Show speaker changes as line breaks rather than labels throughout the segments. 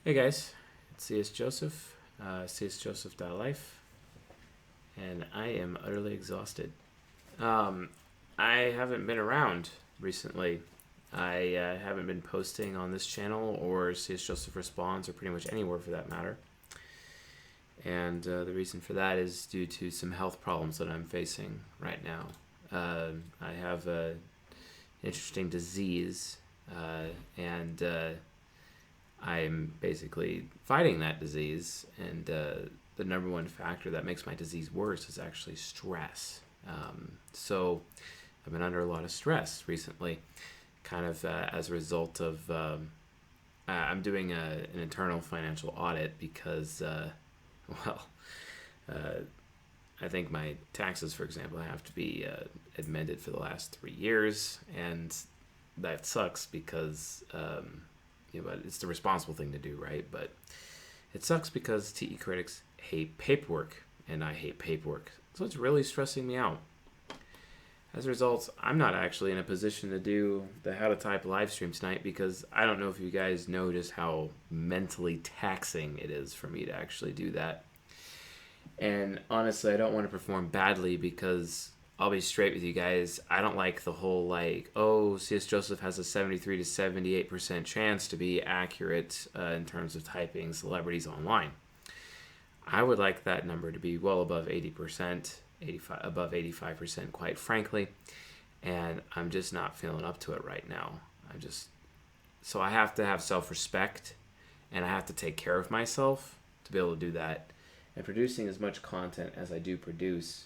Hey guys, it's CS Joseph, csjoseph.life, and I am utterly exhausted. Um, I haven't been around recently. I haven't been posting on this channel or CS Joseph Responds or pretty much anywhere for that matter. And the reason for that is due to some health problems that I'm facing right now. I have an interesting disease, and I'm basically fighting that disease, and the number one factor that makes my disease worse is actually stress. So I've been under a lot of stress recently, kind of as a result of I'm doing an internal financial audit because, well, uh, I think my taxes, for example, have to be amended for the last 3 years, and that sucks because but it's the responsible thing to do, right? But it sucks because TE critics hate paperwork, and I hate paperwork, so it's really stressing me out. As a result, I'm not actually in a position to do the How to Type live stream tonight because I don't know if you guys know just how mentally taxing it is for me to actually do that. And honestly, I don't want to perform badly because I'll be straight with you guys. I don't like the whole CS Joseph has a 73 to 78% chance to be accurate in terms of typing celebrities online. I would like that number to be well above 80%, above 85%, quite frankly. And I'm just not feeling up to it right now. So I have to have self-respect, and I have to take care of myself to be able to do that. And producing as much content as I do produce,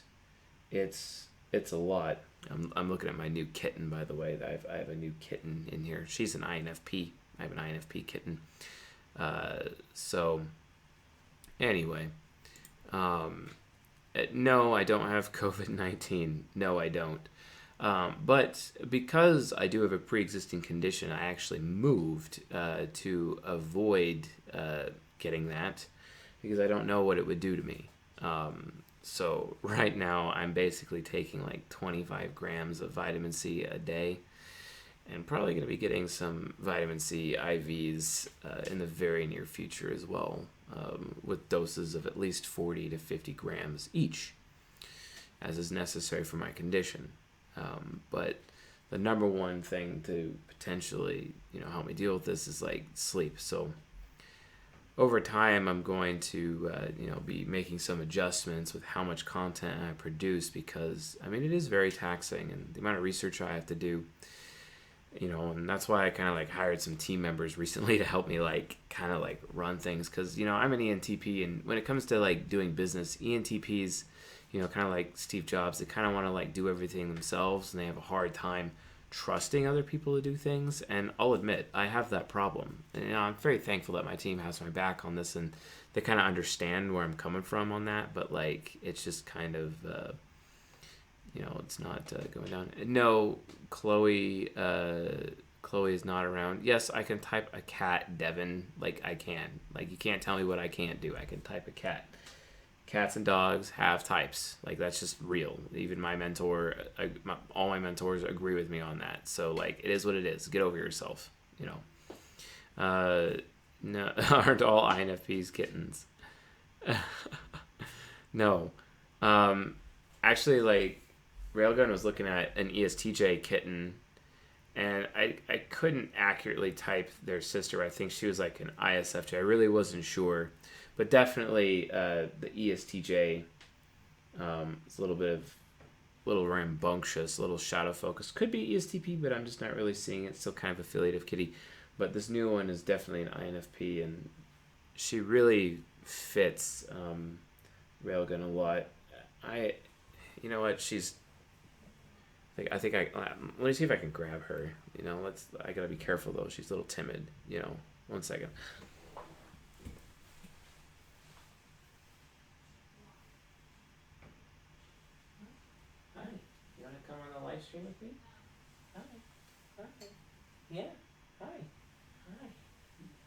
it's a lot. I'm looking at my new kitten, by the way. I have a new kitten in here. She's an INFP. I have an INFP kitten. So anyway, no, I don't have COVID-19. No, I don't. But because I do have a pre-existing condition, I actually moved to avoid getting that because I don't know what it would do to me. So right now I'm basically taking like 25 grams of vitamin C a day, and probably going to be getting some vitamin C IVs in the very near future as well, with doses of at least 40 to 50 grams each, as is necessary for my condition. But the number one thing to potentially help me deal with this is like sleep. So over time, I'm going to be making some adjustments with how much content I produce because it is very taxing, and the amount of research I have to do, and that's why I kind of hired some team members recently to help me run things because I'm an ENTP, and when it comes to doing business, ENTPs, kind of like Steve Jobs, they kind of want to do everything themselves, and they have a hard time trusting other people to do things. And I'll admit I have that problem, and I'm very thankful that my team has my back on this, and they kind of understand where I'm coming from on that. But it's just kind of it's not going down. No, Chloe is not around. Yes, I can type a cat, Devin. I can. You can't tell me what I can't do. I can type a cat. Cats and dogs have types. That's just real. Even my mentor, all my mentors agree with me on that. So it is what it is. Get over yourself. No, aren't all INFPs kittens? No. Actually, Railgun was looking at an ESTJ kitten, and I couldn't accurately type their sister. I think she was an ISFJ. I really wasn't sure. But definitely the ESTJ is a little rambunctious, a little shadow focused. Could be ESTP, but I'm just not really seeing it. Still kind of affiliative kitty. But this new one is definitely an INFP, and she really fits Railgun a lot. You know what? Let me see if I can grab her. I gotta be careful though. She's a little timid. 1 second. Come on the live stream with me? Hi. Hi. Yeah. Hi. Hi.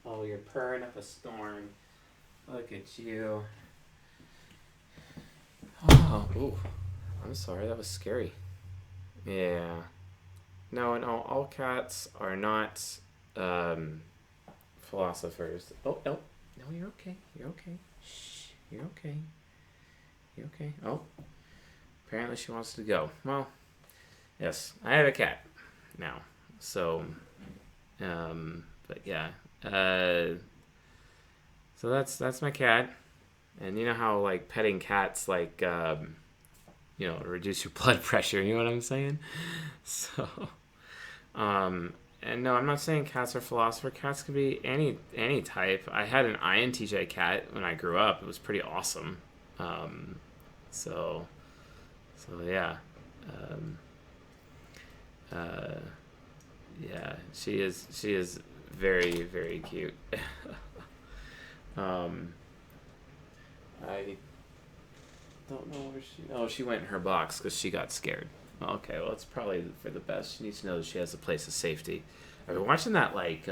Oh, you're purring up a storm. Look at you. Oh, ooh. I'm sorry. That was scary. Yeah. No, all cats are not philosophers. Oh, no, you're okay. You're okay. Shh, you're okay. You're okay. Oh, apparently she wants to go. Well, yes, I have a cat now. So, but yeah. So that's my cat, and you know how like petting cats like reduce your blood pressure. You know what I'm saying? So, and no, I'm not saying cats are philosopher. Cats could be any type. I had an INTJ cat when I grew up. It was pretty awesome. Um, so yeah. Um, uh, yeah, she is very, very cute. um, I don't know where she. Oh, she went in her box because she got scared. Okay, well, it's probably for the best. She needs to know that she has a place of safety. I've been watching that, like,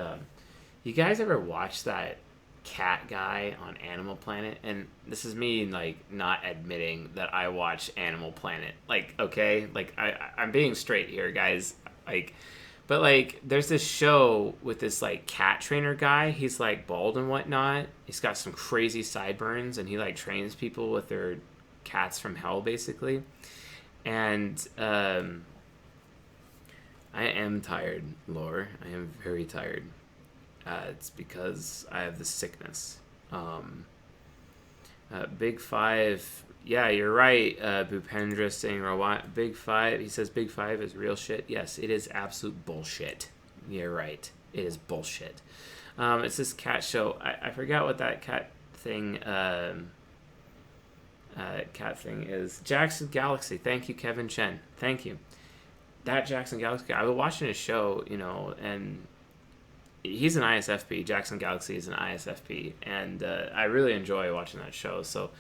you guys ever watch that cat guy on Animal Planet? And this is me, like, not admitting that I watch Animal Planet. Like, okay? Like, I'm being straight here, guys. Like, but, like, there's this show with this, like, cat trainer guy. He's, like, bald and whatnot. He's got some crazy sideburns, and he, like, trains people with their cats from hell, basically. And I am tired, Lore. I am very tired. It's because I have the sickness. Big Five. Yeah, you're right, Bhupendra Singh Rawat. Big Five. He says Big Five is real shit. Yes, it is absolute bullshit. You're right. It is bullshit. It's this cat show. I forgot what that cat thing is. Jackson Galaxy. Thank you, Kevin Chen. Thank you. That Jackson Galaxy. I was watching his show, and he's an ISFP. Jackson Galaxy is an ISFP, and I really enjoy watching that show. So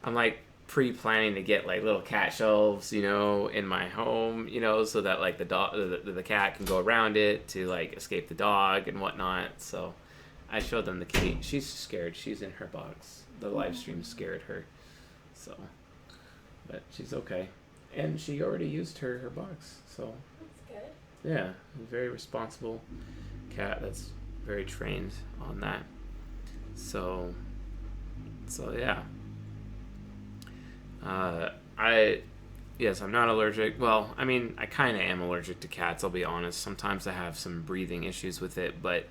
I'm like pre-planning to get like little cat shelves, in my home, so that like the dog, the cat can go around it to like escape the dog and whatnot. So I showed them the kitty. She's scared. She's in her box. The live stream scared her. So, but she's okay, and she already used her box. So
that's good.
Yeah, very responsible cat that's very trained on that. So yeah. I'm not allergic. Well, I mean, I kind of am allergic to cats, I'll be honest. Sometimes I have some breathing issues with it, but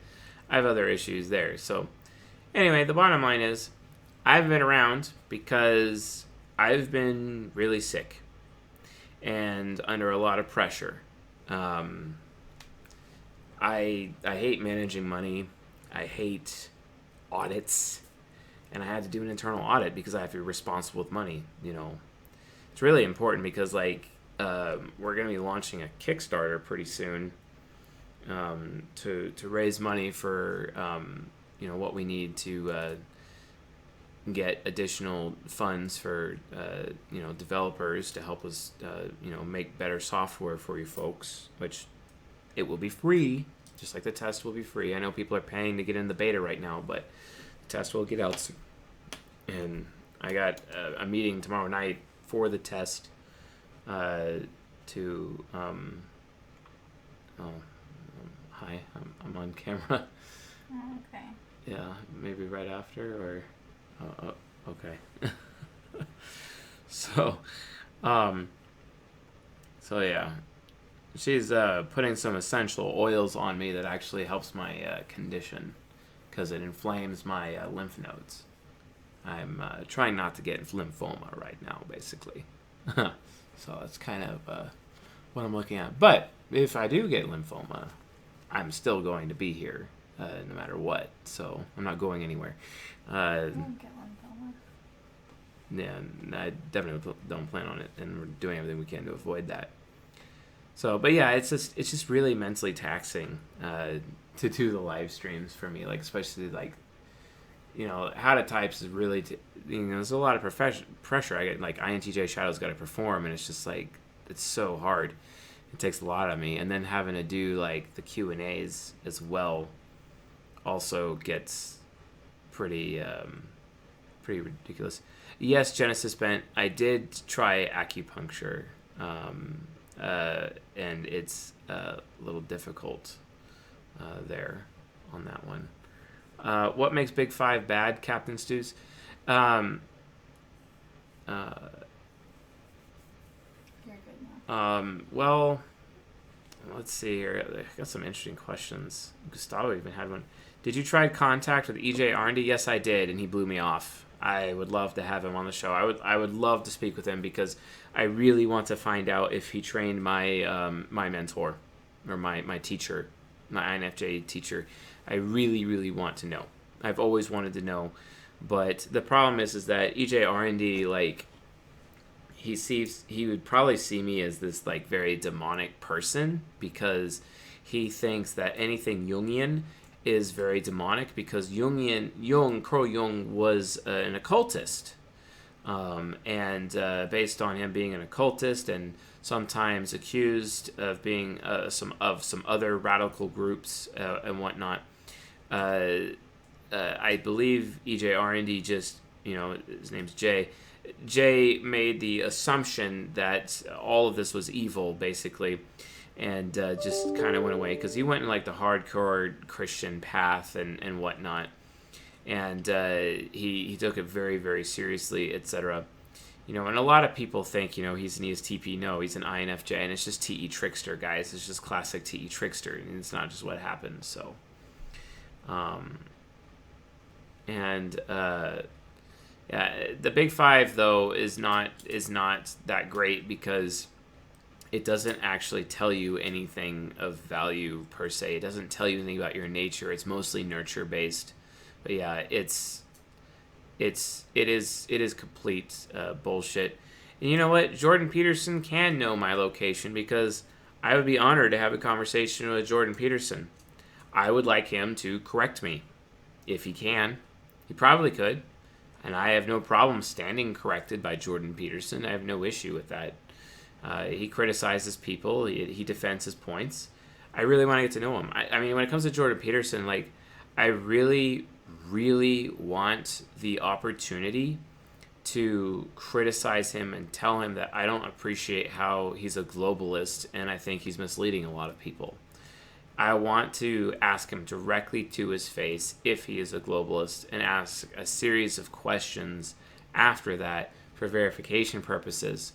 I have other issues there. So anyway, the bottom line is I've been around because I've been really sick and under a lot of pressure. I hate managing money. I hate audits. And I had to do an internal audit because I have to be responsible with money. It's really important because like we're going to be launching a Kickstarter pretty soon to raise money for what we need to get additional funds for developers to help us make better software for you folks, which it will be free, just like the test will be free. I know people are paying to get in the beta right now, but the test will get out soon. And I got a meeting tomorrow night for the test hi, I'm on camera.
Oh, okay.
Yeah, maybe right after or okay. So yeah, she's putting some essential oils on me that actually helps my condition because it inflames my lymph nodes. I'm trying not to get lymphoma right now, basically. So that's kind of what I'm looking at. But if I do get lymphoma, I'm still going to be here no matter what. So I'm not going anywhere.
I don't get lymphoma.
Yeah, I definitely don't plan on it, and we're doing everything we can to avoid that. So, but yeah, it's just really mentally taxing to do the live streams for me, like especially like how to types is really there's a lot of pressure. I get like INTJ Shadow's got to perform, and it's just like it's so hard. It takes a lot of me, and then having to do like the Q&As as well also gets pretty ridiculous. Yes, Genesis Bent, I did try acupuncture, and it's a little difficult there on that one. What makes Big Five bad, Captain Stews? Um, uh,
You're good now.
well, let's see here. I got some interesting questions. Gustavo even had one. Did you try contact with EJ Arndy? Yes, I did, and he blew me off. I would love to have him on the show. I would love to speak with him because I really want to find out if he trained my mentor or my teacher, my INFJ teacher. I really really want to know. I've always wanted to know, but the problem is that EJ R&D, like, he would probably see me as this like very demonic person because he thinks that anything Jungian is very demonic because Carl Jung was an occultist, and based on him being an occultist and sometimes accused of being some other radical groups and whatnot. I believe EJRND just, his name's Jay. Jay made the assumption that all of this was evil, basically, and just kind of went away because he went in like the hardcore Christian path and whatnot, and he took it very very seriously, etc. And a lot of people think he's an ESTP. No, he's an INFJ, and it's just TE trickster, guys. It's just classic TE trickster, and it's not just what happens. So, and yeah, the Big Five though is not that great because it doesn't actually tell you anything of value per se. It doesn't tell you anything about your nature. It's mostly nurture based. But yeah, it is complete bullshit. And you know what? Jordan Peterson can know my location because I would be honored to have a conversation with Jordan Peterson. I would like him to correct me if he can. He probably could. And I have no problem standing corrected by Jordan Peterson. I have no issue with that. He criticizes people. He defends his points. I really want to get to know him. I mean, when it comes to Jordan Peterson, like, I really, really want the opportunity to criticize him and tell him that I don't appreciate how he's a globalist and I think he's misleading a lot of people. I want to ask him directly to his face if he is a globalist and ask a series of questions after that for verification purposes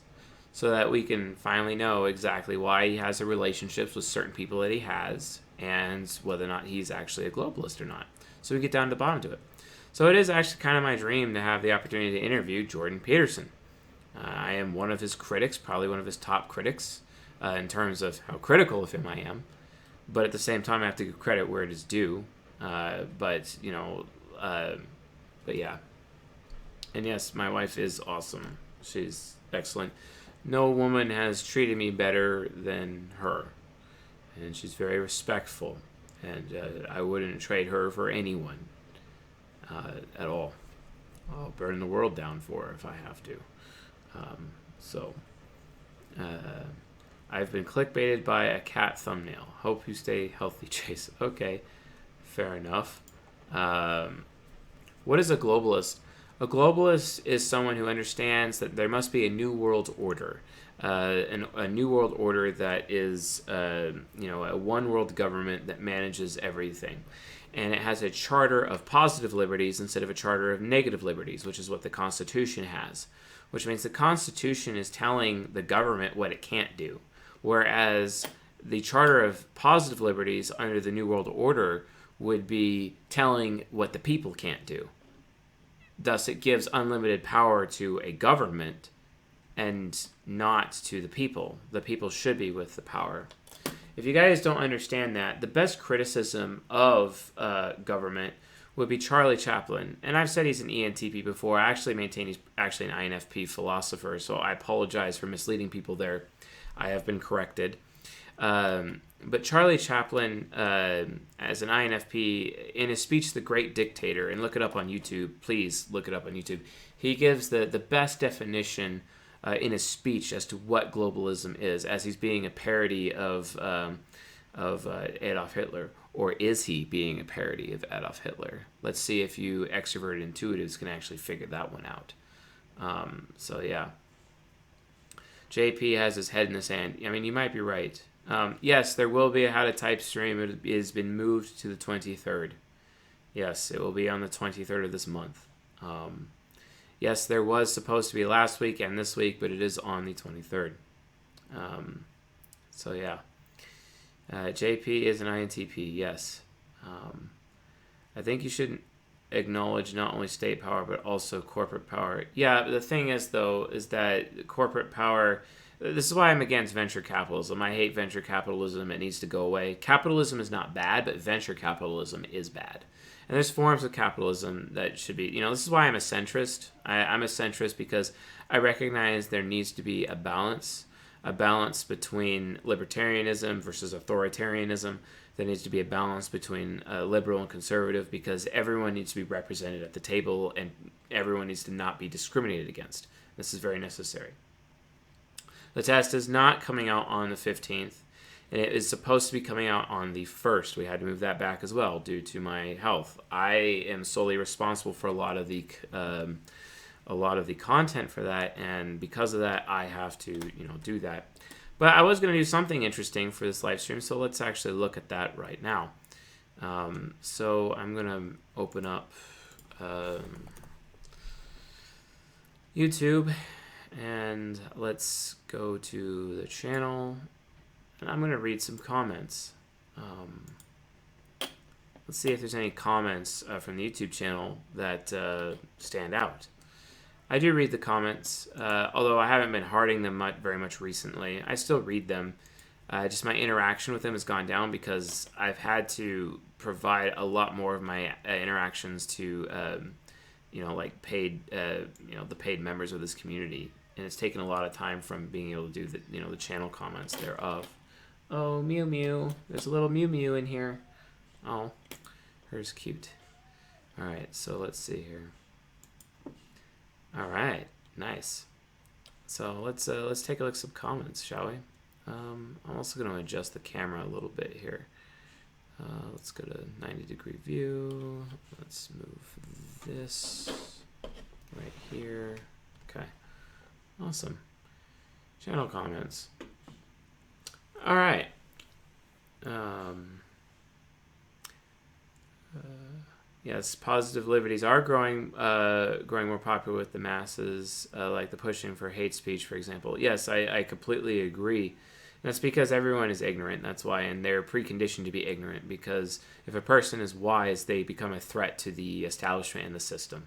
so that we can finally know exactly why he has the relationships with certain people that he has and whether or not he's actually a globalist or not. So we get down to the bottom to it. So it is actually kind of my dream to have the opportunity to interview Jordan Peterson. I am one of his critics, probably one of his top critics in terms of how critical of him I am. But at the same time, I have to give credit where it is due. But yeah. And yes, my wife is awesome. She's excellent. No woman has treated me better than her. And she's very respectful. And I wouldn't trade her for anyone at all. I'll burn the world down for her if I have to. I've been clickbaited by a cat thumbnail. Hope you stay healthy, Chase. Okay, fair enough. What is a globalist? A globalist is someone who understands that there must be a new world order. A new world order that is, a one world government that manages everything. And it has a charter of positive liberties instead of a charter of negative liberties, which is what the Constitution has. Which means the Constitution is telling the government what it can't do. Whereas the Charter of Positive Liberties under the New World Order would be telling what the people can't do. Thus, it gives unlimited power to a government and not to the people. The people should be with the power. If you guys don't understand that, the best criticism of government would be Charlie Chaplin. And I've said he's an ENTP before. I actually maintain he's actually an INFP philosopher, so I apologize for misleading people there. I have been corrected. But Charlie Chaplin, as an INFP, in his speech, The Great Dictator, and look it up on YouTube, please look it up on YouTube, he gives the best definition in his speech as to what globalism is, as he's being a parody of Adolf Hitler. Or is he being a parody of Adolf Hitler? Let's see if you extroverted intuitives can actually figure that one out. So yeah. JP has his head in the sand. I mean, you might be right. Yes, there will be a How to Type stream. It has been moved to the 23rd. Yes, it will be on the 23rd of this month. Yes, there was supposed to be last week and this week, but it is on the 23rd. So yeah. JP is an INTP, yes. I think you should acknowledge not only state power, but also corporate power. Yeah, the thing is, though, is that corporate power... This is why I'm against venture capitalism. I hate venture capitalism. It needs to go away. Capitalism is not bad, but venture capitalism is bad. And there's forms of capitalism that should be... this is why I'm a centrist. I'm a centrist because I recognize there needs to be a balance between libertarianism versus authoritarianism. There needs to be a balance between liberal and conservative because everyone needs to be represented at the table and everyone needs to not be discriminated against. This is very necessary. The test is not coming out on the 15th, and it is supposed to be coming out on the 1st. We had to move that back as well due to my health. I am solely responsible for a lot of the content for that, and because of that, I have to do that. But I was going to do something interesting for this live stream, so let's actually look at that right now. So I'm going to open up YouTube, and let's go to the channel, and I'm going to read some comments. Let's see if there's any comments from the YouTube channel that stand out. I do read the comments, although I haven't been hearting them very much recently. I still read them. Just my interaction with them has gone down because I've had to provide a lot more of my interactions to, like paid, the paid members of this community, and it's taken a lot of time from being able to do the channel comments thereof. Oh, Mew Mew! There's a little Mew Mew in here. Oh, her's cute. All right, so let's see here. All right, nice. So let's take a look at some comments, shall we? I'm also going to adjust the camera a little bit here. Let's go to 90-degree view. Let's move this right here. Okay, awesome. Channel comments. All right. Yes, positive liberties are growing more popular with the masses, like the pushing for hate speech, for example. Yes, I completely agree. That's because everyone is ignorant. That's why, and they're preconditioned to be ignorant, because if a person is wise, they become a threat to the establishment and the system.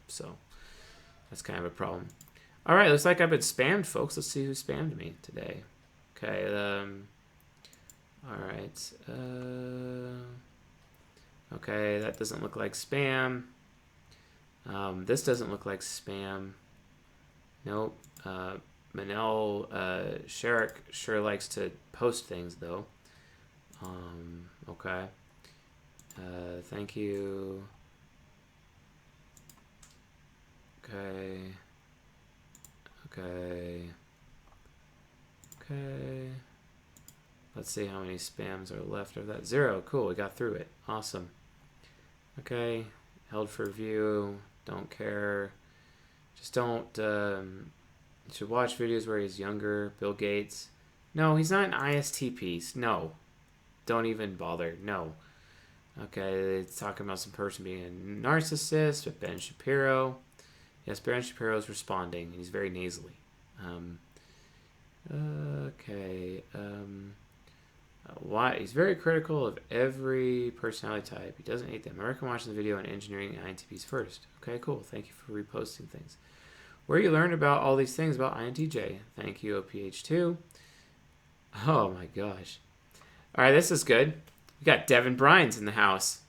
So that's kind of a problem. All right, looks like I've been spammed, folks. Let's see who spammed me today. Okay. All right. Okay, that doesn't look like spam. This doesn't look like spam. Nope. Manel Sherrick sure likes to post things, though. Okay. Thank you. Okay. Okay. Okay. Let's see how many spams are left of that. 0. Cool, we got through it. Awesome. Okay. Held for view. Don't care. Just don't... you should watch videos where he's younger. Bill Gates. No, he's not an ISTP. No. Don't even bother. No. Okay, it's talking about some person being a narcissist with Ben Shapiro. Yes, Ben Shapiro's responding. He's very nasally. Okay. Why? He's very critical of every personality type. He doesn't hate them. I recommend watching the video on engineering INTPs first. Okay, cool. Thank you for reposting things. Where you learned about all these things about INTJ. Thank you, OPH2. Oh my gosh. All right, this is good. We got Devin Brines in the house.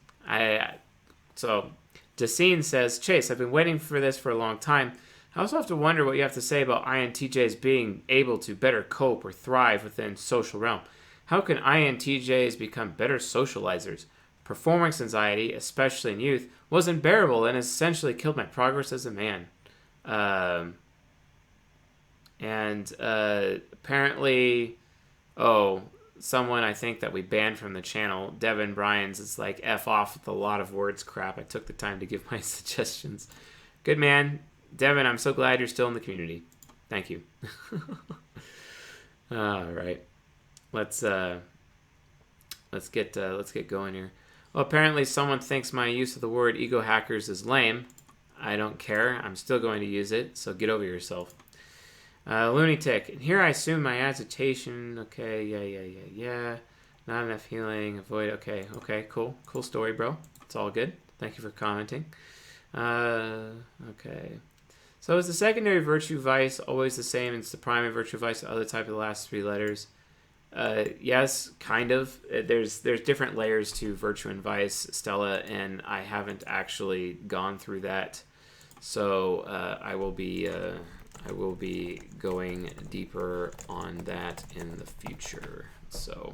So, Dacine says, Chase, I've been waiting for this for a long time. I also have to wonder what you have to say about INTJs being able to better cope or thrive within social realm. How can INTJs become better socializers? Performance anxiety, especially in youth, was unbearable and essentially killed my progress as a man. Apparently, someone I think that we banned from the channel, Devin Bryans, is like F off with a lot of words crap. I took the time to give my suggestions. Good man. Devin, I'm so glad you're still in the community. Thank you. All right. Let's get going here. Well, apparently someone thinks my use of the word ego hackers is lame. I don't care. I'm still going to use it, so get over yourself. Looney Tick. And here I assume my agitation. Okay, yeah. Not enough healing. Avoid. Okay, cool. Cool story, bro. It's all good. Thank you for commenting. Okay. So is the secondary virtue vice always the same? It's the primary virtue vice, the other type of the last 3 letters. Yes, kind of. There's different layers to virtue and vice, Stella, and I haven't actually gone through that. So I will be going deeper on that in the future. So,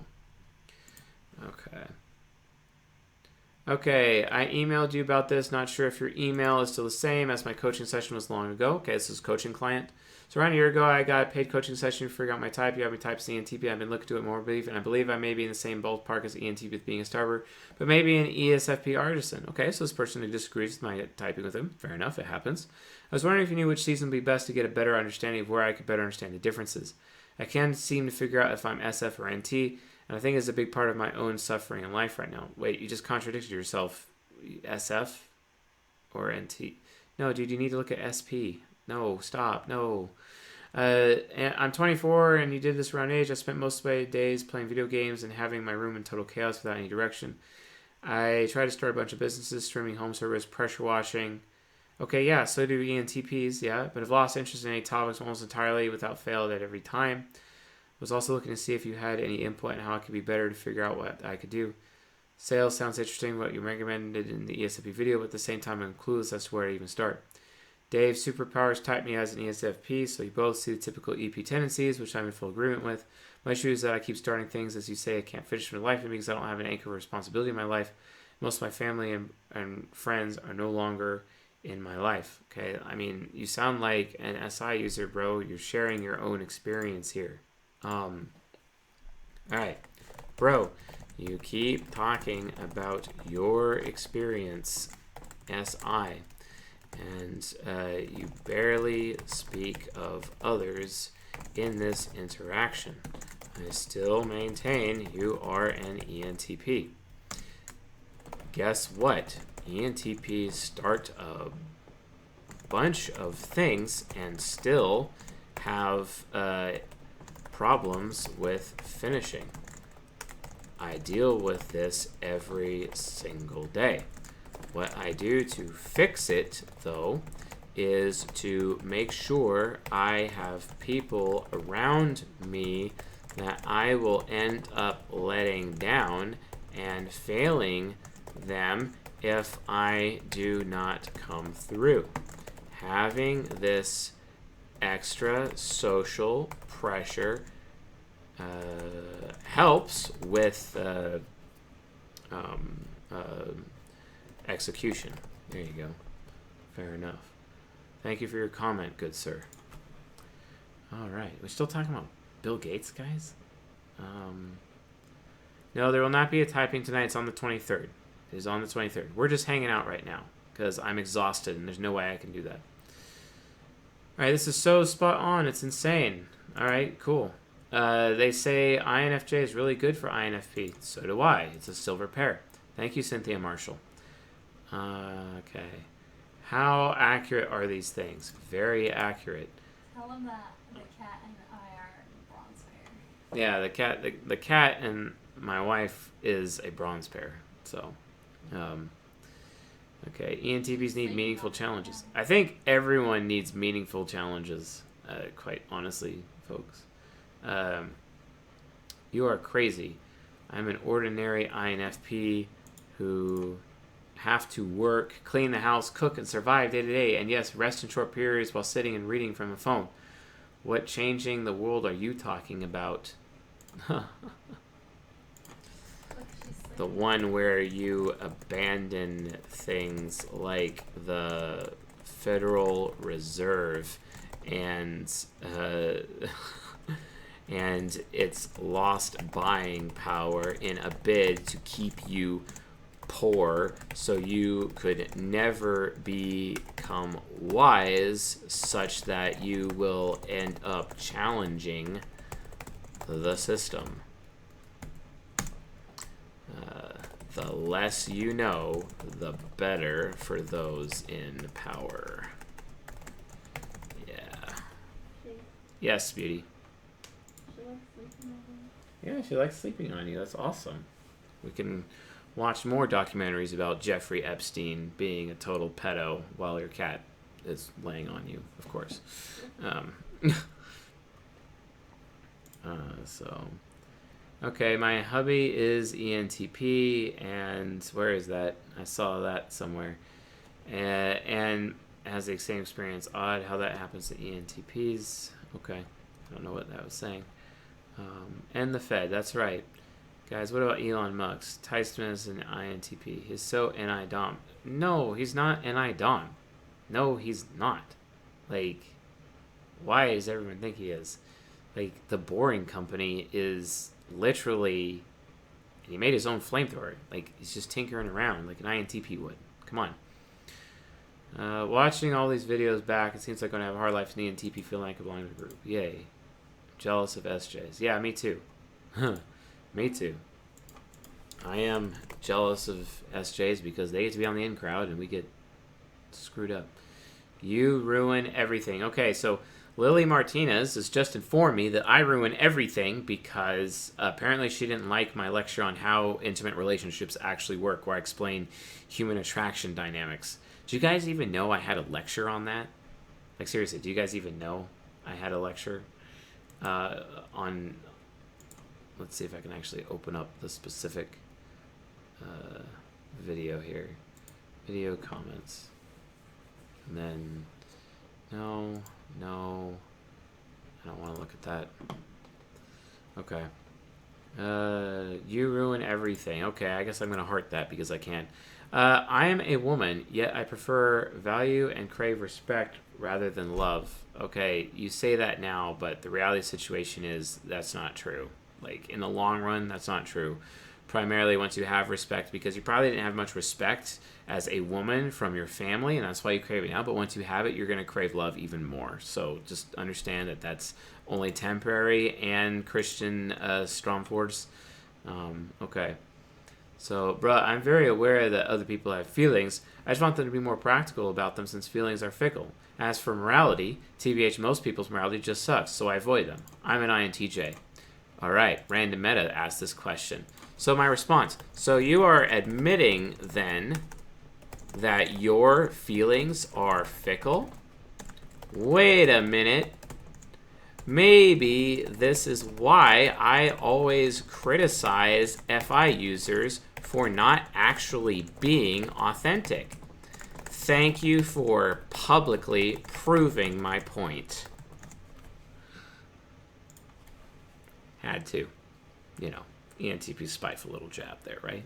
okay, I emailed you about this. Not sure if your email is still the same as my coaching session was long ago. Okay, this is coaching client. So around a year ago, I got a paid coaching session to figure out my type. You have me type ENTP. I've been looking to it more, and I believe I may be in the same ballpark as ENTP with being a starter, but maybe an ESFP artisan. Okay, so this person who disagrees with my typing with him. Fair enough, it happens. I was wondering if you knew which season would be best to get a better understanding of where I could better understand the differences. I can't seem to figure out if I'm SF or NT, and I think it's a big part of my own suffering in life right now. Wait, you just contradicted yourself. SF or NT? No, dude, you need to look at SP. No, stop. No. I'm 24 and you did this around age. I spent most of my days playing video games and having my room in total chaos without any direction. I tried to start a bunch of businesses, streaming home service, pressure washing. Okay, yeah, so do ENTPs, yeah, but I've lost interest in any topics almost entirely without failed at every time. I was also looking to see if you had any input on how it could be better to figure out what I could do. Sales sounds interesting, what you recommended in the ESFP video, but at the same time I'm clueless as to where to even start. Dave, superpowers typed me as an ESFP, so you both see the typical EP tendencies, which I'm in full agreement with. My issue is that I keep starting things, as you say, I can't finish my life because I don't have an anchor of responsibility in my life. Most of my family and friends are no longer in my life. Okay, I mean, you sound like an SI user, bro. You're sharing your own experience here. All right, bro, you keep talking about your experience, SI. And you barely speak of others in this interaction. I still maintain you are an ENTP. Guess what? ENTPs start a bunch of things and still have problems with finishing. I deal with this every single day. What I do to fix it, though, is to make sure I have people around me that I will end up letting down and failing them if I do not come through. Having this extra social pressure helps with execution. There you go. Fair enough. Thank you for your comment, good sir. All right. We're still talking about Bill Gates, guys? No, there will not be a typing tonight. It's on the 23rd. It is on the 23rd. We're just hanging out right now because I'm exhausted and there's no way I can do that. All right. This is so spot on. It's insane. All right. Cool. They say INFJ is really good for INFP. So do I. It's a silver pair. Thank you, Cynthia Marshall. Okay. How accurate are these things? Very accurate.
Tell them that the cat and I are bronze pair.
Yeah, the cat and my wife is a bronze pair. So, okay. ENTPs need meaningful challenges. I think everyone needs meaningful challenges, quite honestly, folks. You are crazy. I'm an ordinary INFP who have to work, clean the house, cook, and survive day to day, and yes, rest in short periods while sitting and reading from a phone. What changing the world are you talking about? The one where you abandon things like the Federal Reserve and and its lost buying power in a bid to keep you poor so you could never become wise such that you will end up challenging the system. The less you know, the better for those in power. Yeah. Yes, Beauty.
She likes sleeping on me.
Yeah, she likes sleeping on you. That's awesome. We can watch more documentaries about Jeffrey Epstein being a total pedo while your cat is laying on you, of course. Um, so, okay, my hubby is ENTP, and where is that? I saw that somewhere. And has the same experience. Odd how that happens to ENTPs. Okay, I don't know what that was saying. And the Fed, that's right. Guys, what about Elon Musk? Tyson is an INTP. He's so NI-DOM. No, he's not NI-DOM. No, he's not. Like, why does everyone think he is? Like, the Boring Company is literally... He made his own flamethrower. Like, he's just tinkering around like an INTP would. Come on. Watching all these videos back, it seems like I'm going to have a hard life in ENTP feeling like I belong to the group. Yay. Jealous of SJs. Yeah, me too. Me too. I am jealous of SJs because they get to be on the in crowd and we get screwed up. You ruin everything. Okay, so Lily Martinez has just informed me that I ruin everything because apparently she didn't like my lecture on how intimate relationships actually work, where I explain human attraction dynamics. Do you guys even know I had a lecture on that? Like, seriously, do you guys even know I had a lecture on... Let's see if I can actually open up the specific video here. Video comments. And then... No. I don't want to look at that. Okay. You ruin everything. Okay, I guess I'm going to heart that because I can. I am a woman, yet I prefer value and crave respect rather than love. Okay, you say that now, but the reality situation is that's not true. Like, in the long run, that's not true. Primarily once you have respect, because you probably didn't have much respect as a woman from your family, and that's why you crave it now. But once you have it, you're going to crave love even more. So just understand that that's only temporary and Christian Stromfords. Okay. So, bruh, I'm very aware that other people have feelings. I just want them to be more practical about them since feelings are fickle. As for morality, TBH, most people's morality just sucks, so I avoid them. I'm an INTJ. All right, Random Meta asked this question. So my response. So you are admitting, then, that your feelings are fickle? Wait a minute. Maybe this is why I always criticize FI users for not actually being authentic. Thank you for publicly proving my point. Had to. You know, ENTP spiteful little jab there, right?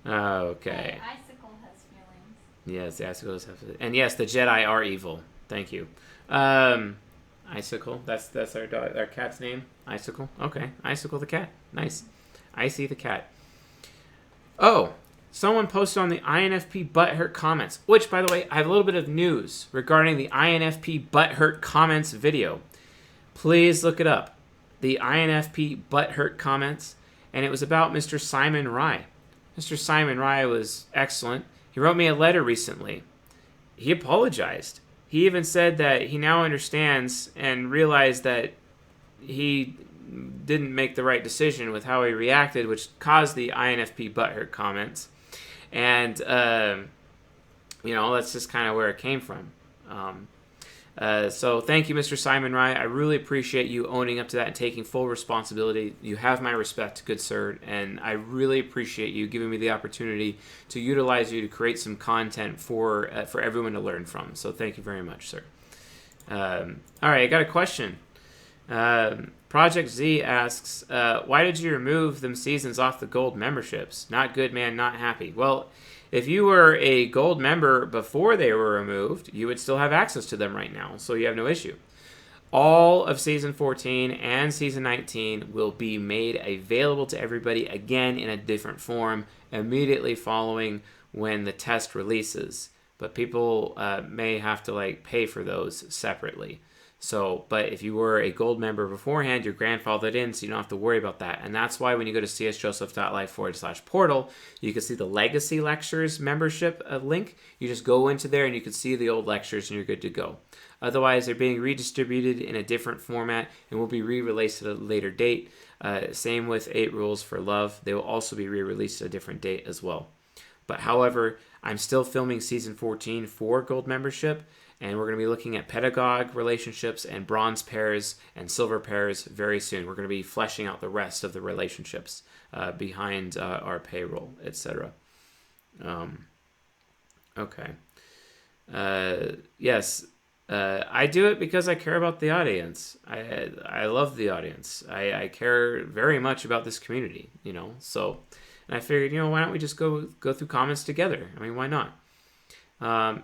Okay.
Hey, Icicle has feelings.
Yes, the Icicle does have feelings. And yes, the Jedi are evil. Thank you. Icicle. That's our cat's name. Icicle. Okay. Icicle the cat. Nice. Icy the cat. Oh, someone posted on the INFP butthurt comments, which, by the way, I have a little bit of news regarding the INFP butthurt comments video. Please look it up. The INFP butthurt comments, and it was about Mr. Simon Rye. Mr. Simon Rye was excellent. He wrote me a letter recently. He apologized. He even said that he now understands and realized that he didn't make the right decision with how he reacted, which caused the INFP butthurt comments. And, that's just kind of where it came from. So thank you, Mr. Simon Rye. I really appreciate you owning up to that and taking full responsibility. You have my respect, good sir, and I really appreciate you giving me the opportunity to utilize you to create some content for everyone to learn from. So thank you very much, sir. All right, I got a question. Project Z asks, why did you remove them seasons off the gold memberships? Not good, man, not happy. Well, if you were a gold member before they were removed, you would still have access to them right now, so you have no issue. All of Season 14 and Season 19 will be made available to everybody again in a different form immediately following when the test releases. But people may have to pay for those separately. So, but if you were a gold member beforehand, you're grandfathered in, so you don't have to worry about that. And that's why when you go to csjoseph.life/portal, you can see the legacy lectures membership link. You just go into there and you can see the old lectures and you're good to go. Otherwise, they're being redistributed in a different format and will be re-released at a later date. Same with 8 Rules for Love. They will also be re-released at a different date as well. But however, I'm still filming season 14 for gold membership, and we're going to be looking at pedagogue relationships and bronze pairs and silver pairs very soon. We're going to be fleshing out the rest of the relationships behind our payroll, etc. Okay. Yes, I do it because I care about the audience. I love the audience. I care very much about this community, so... And I figured, why don't we just go through comments together? I mean, why not?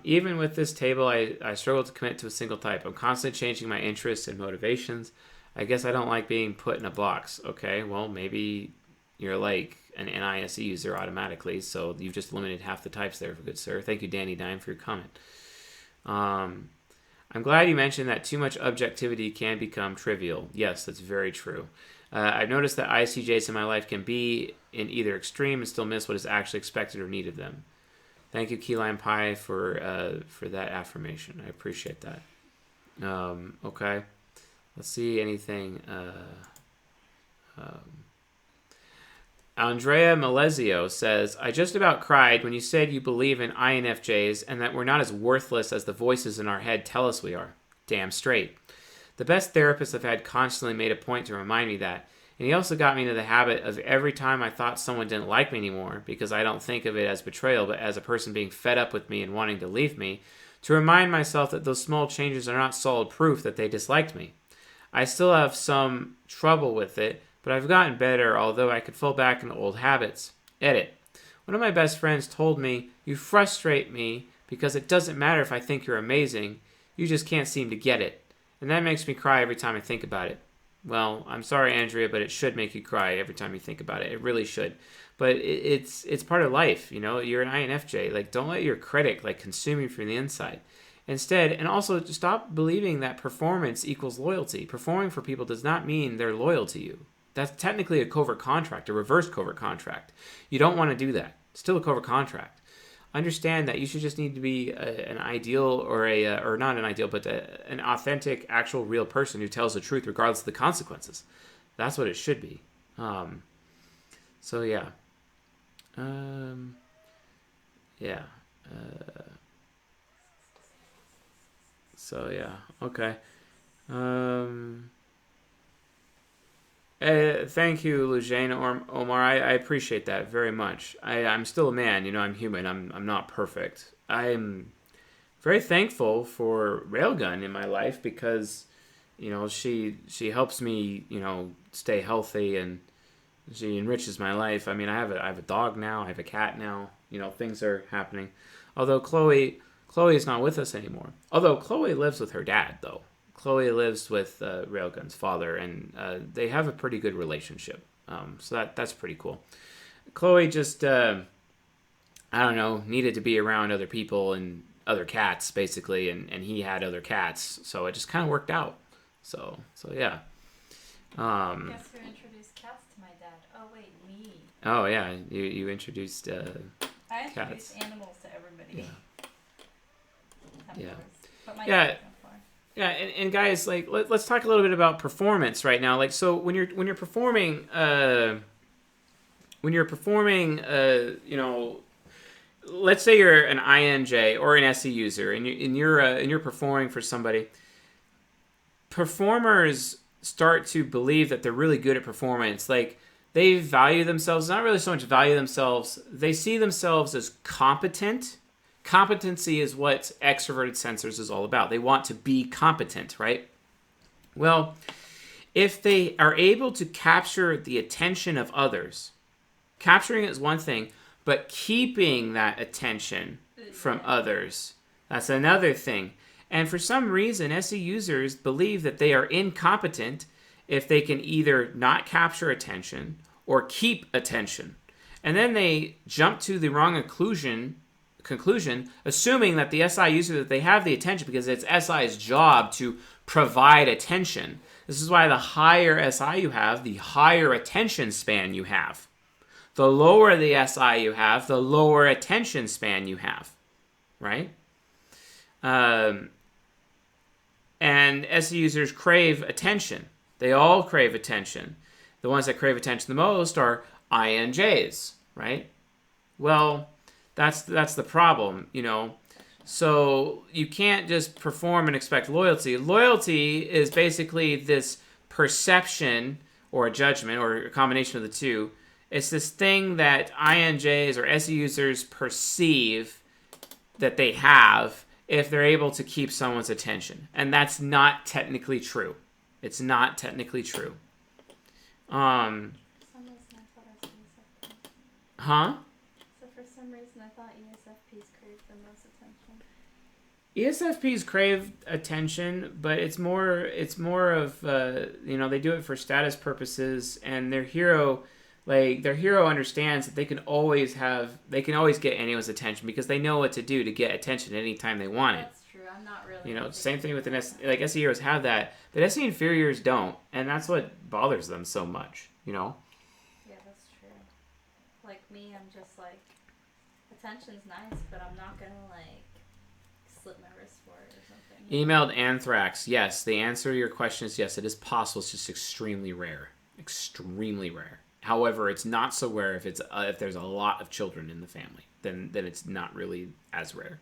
Even with this table, I struggle to commit to a single type. I'm constantly changing my interests and motivations. I guess I don't like being put in a box. Okay, well, maybe you're like an NISE user automatically, so you've just limited half the types there, good sir. Thank you, Danny Dime, for your comment. I'm glad you mentioned that too much objectivity can become trivial. Yes, that's very true. I've noticed that ICJs in my life can be in either extreme and still miss what is actually expected or needed of them. Thank you, Key Lime Pie, for that affirmation. I appreciate that. Okay. Let's see anything. Andrea Malesio says, I just about cried when you said you believe in INFJs and that we're not as worthless as the voices in our head tell us we are. Damn straight. The best therapist I've had constantly made a point to remind me that, and he also got me into the habit of every time I thought someone didn't like me anymore, because I don't think of it as betrayal, but as a person being fed up with me and wanting to leave me, to remind myself that those small changes are not solid proof that they disliked me. I still have some trouble with it, but I've gotten better, although I could fall back into old habits. Edit. One of my best friends told me, you frustrate me because it doesn't matter if I think you're amazing, you just can't seem to get it. And that makes me cry every time I think about it. Well, I'm sorry, Andrea, but it should make you cry every time you think about it. It really should. But it's part of life, You're an INFJ. Like, don't let your critic, consume you from the inside. Instead, and also stop believing that performance equals loyalty. Performing for people does not mean they're loyal to you. That's technically a covert contract, a reverse covert contract. You don't want to do that. Still a covert contract. Understand that you should just need to be an ideal or not an ideal, but an authentic, actual, real person who tells the truth regardless of the consequences. That's what it should be. So yeah. Yeah. So yeah. Okay. Thank you, Lujane or Omar. I appreciate that very much. I'm still a man, I'm human. I'm not perfect. I'm very thankful for Railgun in my life because, she helps me, stay healthy and she enriches my life. I mean, I have a dog now. I have a cat now. Things are happening. Although Chloe is not with us anymore. Although Chloe lives with her dad, though. Chloe lives with Railgun's father, and they have a pretty good relationship. So that's pretty cool. Chloe just, needed to be around other people and other cats, basically, and he had other cats, so it just kind of worked out. So yeah.
Guess who introduced cats to my dad? Oh, wait, me.
Oh, yeah, you introduced
I introduced
cats.
Animals to everybody.
Yeah.
But my
Yeah.
dad went for it.
Yeah, and guys, let's talk a little bit about performance right now. So when you're performing, let's say you're an INJ or an SE user, and you're performing for somebody. Performers start to believe that they're really good at performance. They value themselves, not really so much value themselves. They see themselves as competent. Competency is what extroverted sensors is all about. They want to be competent, right? Well, if they are able to capture the attention of others, capturing it is one thing, but keeping that attention from others, that's another thing. And for some reason, SE users believe that they are incompetent if they can either not capture attention or keep attention. And then they jump to the wrong conclusion conclusion, assuming that the SI user, that they have the attention because it's SI's job to provide attention. This is why the higher SI you have, the higher attention span you have. The lower the SI you have, the lower attention span you have, right? And SE users crave attention. They all crave attention. The ones that crave attention the most are INJs, right? Well, that's the problem, you know. So you can't just perform and expect loyalty. Loyalty is basically this perception or a judgment or a combination of the two. It's this thing that INJs or SE users perceive that they have if they're able to keep someone's attention. And that's not technically true. It's not technically true. Huh?
So for some reason I thought ESFPs craved the most attention.
ESFPs crave attention, but it's more of they do it for status purposes, and their hero understands that they can always get anyone's attention because they know what to do to get attention anytime they want it.
That's true. I'm not really.
Same thing with SE heroes have that, but SE inferiors don't, and that's what bothers them so much.
Yeah, that's true. Like me, I'm just like, attention's nice, but I'm not gonna like slit my wrist for it or something.
Emailed Anthrax. Yes, the answer to your question is yes. It is possible. It's just extremely rare. Extremely rare. However, it's not so rare if there's a lot of children in the family. Then it's not really as rare.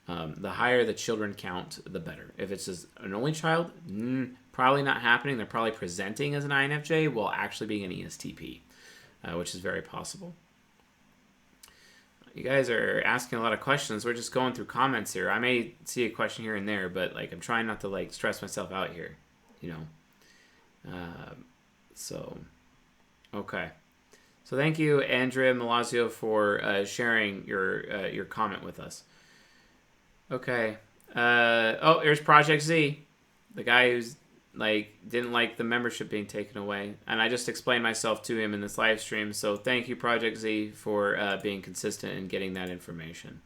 The higher the children count, the better. If it's just an only child, probably not happening. They're probably presenting as an INFJ while actually being an ESTP, which is very possible. You guys are asking a lot of questions. We're just going through comments here. I may see a question here and there, but I'm trying not to stress myself out here, Okay. So thank you, Andrea Malazio, for sharing your comment with us. Okay. Here's Project Z, the guy who's didn't like the membership being taken away, and I just explained myself to him in this live stream. So thank you, Project Z, for being consistent and getting that information.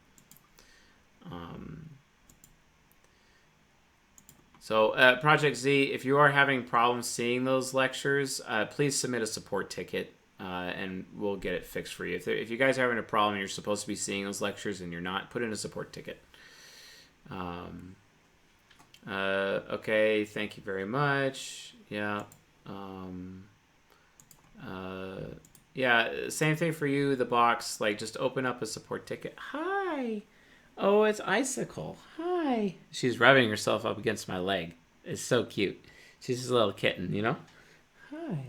Project Z, if you are having problems seeing those lectures, please submit a support ticket, and we'll get it fixed for you. If you guys are having a problem, you're supposed to be seeing those lectures and you're not, put in a support ticket. Okay, thank you very much. Yeah. Same thing for you, the box. Just open up a support ticket. Hi. Oh, it's Icicle. Hi. She's rubbing herself up against my leg. It's so cute. She's just a little kitten, Hi.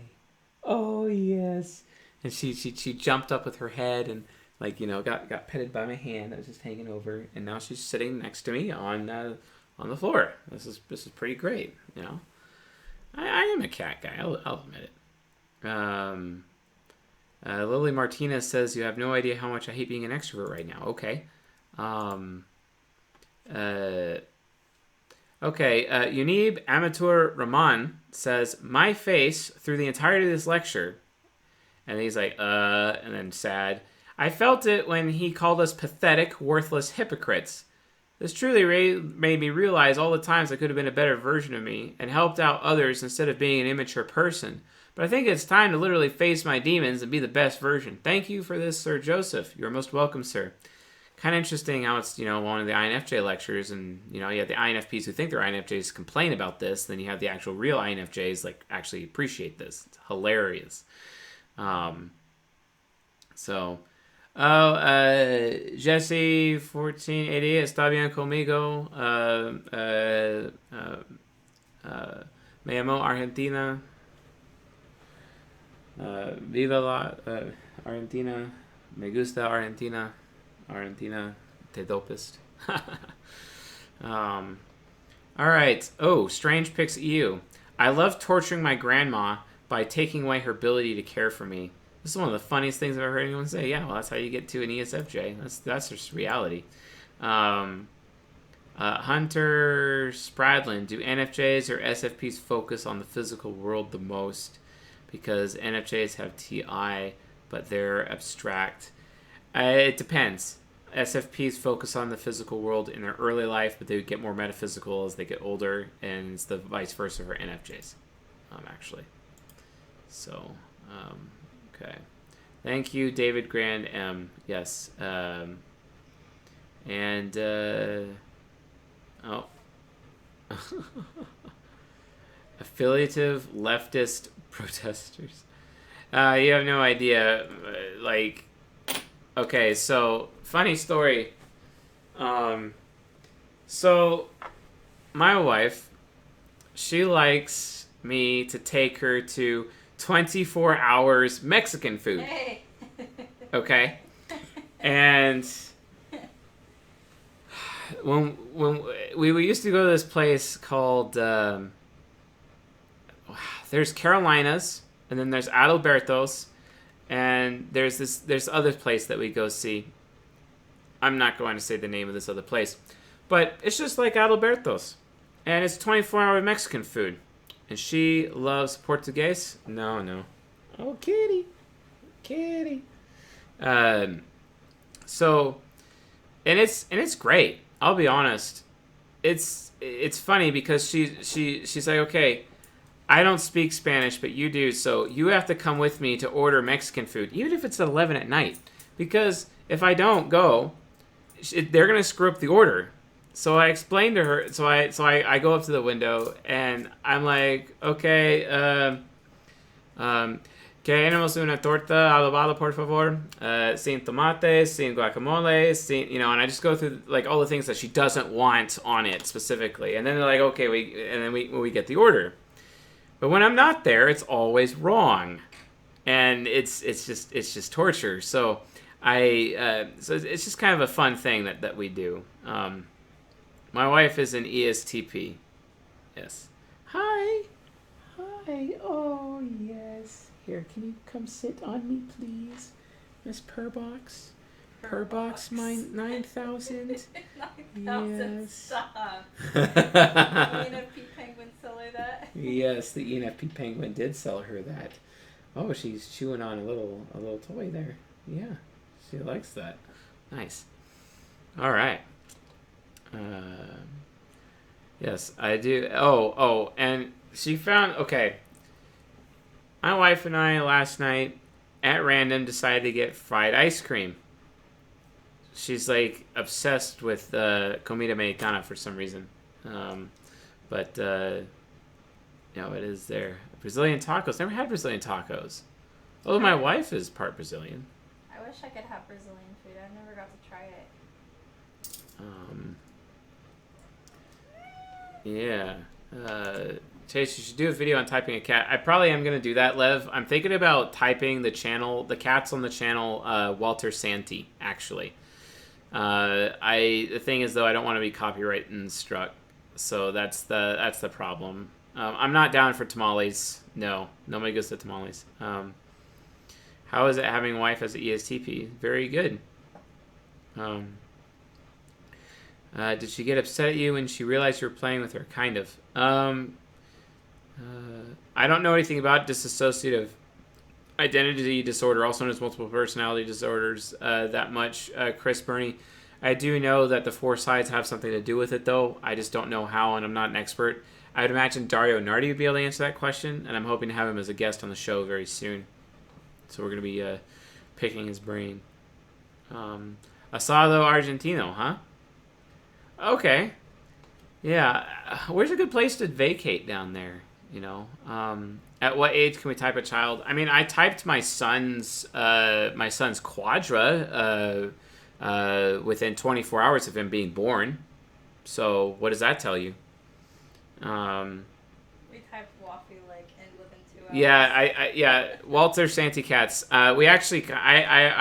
Oh, yes. And she jumped up with her head and got petted by my hand that was just hanging over, and now she's sitting next to me on the floor. This is pretty great, I am a cat guy. I'll admit it. Lily Martinez says you have no idea how much I hate being an extrovert right now. Okay. Unib Amateur Rahman says my face through the entirety of this lecture, and he's like, and then sad. I felt it when he called us pathetic, worthless hypocrites. This truly made me realize all the times I could have been a better version of me and helped out others instead of being an immature person. But I think it's time to literally face my demons and be the best version. Thank you for this, Sir Joseph. You're most welcome, sir. Kind of interesting how it's, one of the INFJ lectures, and, you have the INFPs who think they're INFJs complain about this, then you have the actual real INFJs, actually appreciate this. It's hilarious. Jesse 1480 está bien conmigo. Me llamo Argentina. Viva la Argentina. Me gusta Argentina. Argentina te dopest. All right. Oh, Strange picks EU. I love torturing my grandma by taking away her ability to care for me. This is one of the funniest things I've ever heard anyone say. Yeah, well, that's how you get to an ESFJ. That's just reality. Hunter Spradlin, do NFJs or SFPs focus on the physical world the most? Because NFJs have TI, but they're abstract. It depends. SFPs focus on the physical world in their early life, but they get more metaphysical as they get older, and it's the vice versa for NFJs, actually. So, okay. Thank you, David Grand M. Yes. Affiliative leftist protesters. You have no idea. Okay, so funny story. So my wife, she likes me to take her to 24 hours Mexican food.
Hey.
Okay, and when we used to go to this place called there's Carolinas, and then there's Adalberto's, and there's other place that we go see. I'm not going to say the name of this other place, but it's just like Adalberto's, and it's 24-hour Mexican food. And she loves Portuguese. No. Oh, kitty. So, and it's great. I'll be honest. It's funny because she's like, okay, I don't speak Spanish, but you do, so you have to come with me to order Mexican food, even if it's at 11 at night, because if I don't go, they're gonna screw up the order. So I explained to her. So I go up to the window and I'm like, okay, queremos una torta adobada por favor, sin tomates, sin guacamole, sin, and I just go through like all the things that she doesn't want on it specifically, and then they're like, okay, we get the order. But when I'm not there, it's always wrong, and it's just torture. So so it's just kind of a fun thing that we do. My wife is an ESTP. Yes. Hi. Oh, yes. Here, can you come sit on me, please? Miss Purbox. Purbox, my 9,000.
9,000,
yes.
stop. ENFP penguin sell her that?
Yes, the ENFP penguin did sell her that. Oh, she's chewing on a little toy there. Yeah, she likes that. Nice. All right. Yes, I do. Oh, and she found, okay. My wife and I last night at random decided to get fried ice cream. She's like obsessed with comida mexicana for some reason. But it is there. Brazilian tacos. Never had Brazilian tacos. Although my wife is part Brazilian.
I wish I could have Brazilian food. I never got to try it.
Yeah. Chase, you should do a video on typing a cat. I probably am going to do that, Lev. I'm thinking about typing the cats on the channel, Walter Santi, actually. The thing is, though, I don't want to be copyright struck. So that's the problem. I'm not down for tamales. No, nobody goes to tamales. How is it having a wife as an ESTP? Very good. Did she get upset at you when she realized you were playing with her? Kind of. I don't know anything about dissociative identity disorder, also known as multiple personality disorders, that much, Chris Burney. I do know that the 4 sides have something to do with it, though. I just don't know how, and I'm not an expert. I would imagine Dario Nardi would be able to answer that question, and I'm hoping to have him as a guest on the show very soon. So we're going to be picking his brain. Asado Argentino, huh? Okay. Yeah. Where's a good place to vacate down there? At what age can we type a child? I mean, I typed my son's quadra within 24 hours of him being born. So what does that tell you?
We typed Waffy within 2 hours.
Yeah, Walter Santicats. I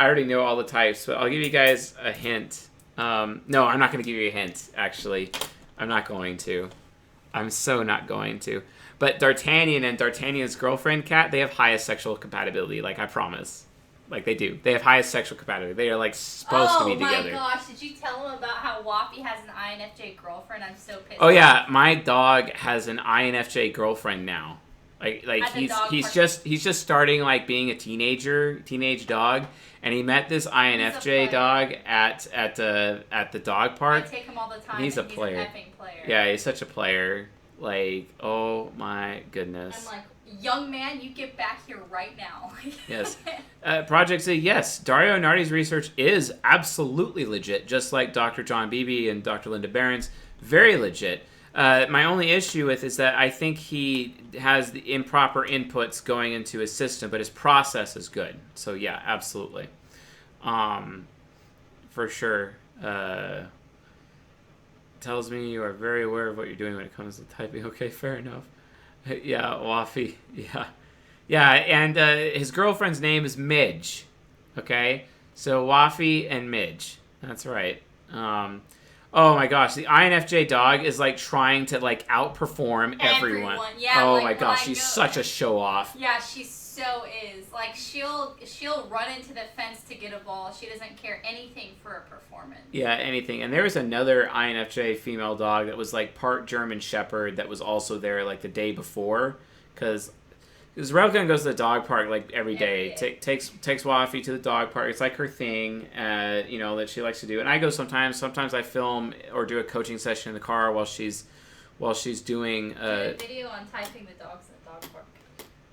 already know all the types, but I'll give you guys a hint. No, I'm not going to give you a hint, actually. I'm not going to. I'm so not going to. But D'Artagnan and D'Artagnan's girlfriend, Kat, they have highest sexual compatibility, I promise. They do. They have highest sexual compatibility. They are, supposed to be together.
Oh, my gosh. Did you tell him about how Waffy has an INFJ girlfriend? I'm so pissed.
Oh, yeah. My dog has an INFJ girlfriend now. Like
At the dog
he's
park.
just starting like being a teenage dog, and he met this INFJ
player.
dog at the dog
I
park.
take him all the time.
He's a
and
player.
He's an effing player.
Yeah, he's such a player. Like, oh my goodness.
I'm like, young man, you get back here right now.
Yes. Project Z, yes. Dario Nardi's research is absolutely legit, just like Dr. John Beebe and Dr. Linda Barron's. Very legit. My only issue with is that I think he has the improper inputs going into his system, but his process is good. So yeah, absolutely. For sure. Tells me you are very aware of what you're doing when it comes to typing. Okay, fair enough. Yeah, Wafi. Yeah. Yeah, and his girlfriend's name is Midge. Okay? So Wafi and Midge. That's right. Oh my gosh, the INFJ dog is like trying to like outperform everyone.
Yeah,
oh
like,
my gosh, she's such a show off.
Yeah, she so is. Like she'll run into the fence to get a ball. She doesn't care anything for a performance.
Yeah, anything. And there was another INFJ female dog that was like part German Shepherd that was also there like the day before, because Relkin goes to the dog park like every day. Takes Wafi to the dog park. It's like her thing, that she likes to do. And I go sometimes. Sometimes I film or do a coaching session in the car while she's doing.
Do a video on typing the dogs in the dog park.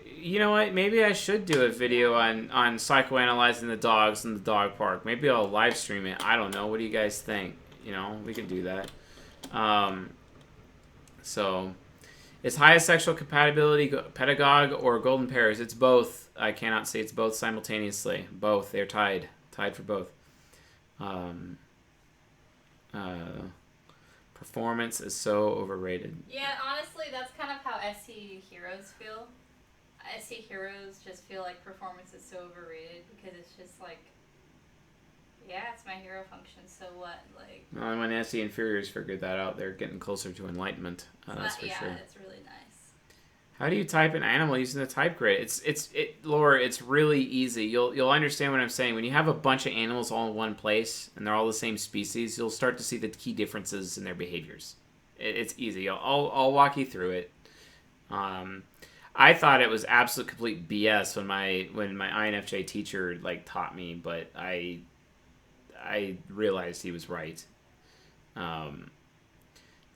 You know what? Maybe I should do a video on psychoanalyzing the dogs in the dog park. Maybe I'll live stream it. I don't know. What do you guys think? We can do that. So. Is highest sexual compatibility pedagogue or golden pairs? It's both. I cannot say it's both simultaneously. Both. They're tied. Tied for both. Performance is so overrated.
Yeah, honestly, that's kind of how SC Heroes feel. SC Heroes just feel like performance is so overrated because it's just like, yeah, it's my hero function, so what? Like.
Well, when SC Inferiors figured that out, they're getting closer to enlightenment. That's for sure.
Yeah, it's really nice.
How do you type an animal using the type grid? Laura, it's really easy. You'll understand what I'm saying. When you have a bunch of animals all in one place and they're all the same species, you'll start to see the key differences in their behaviors. It's easy. I'll walk you through it. I thought it was absolute complete BS when my INFJ teacher like taught me, but I realized he was right.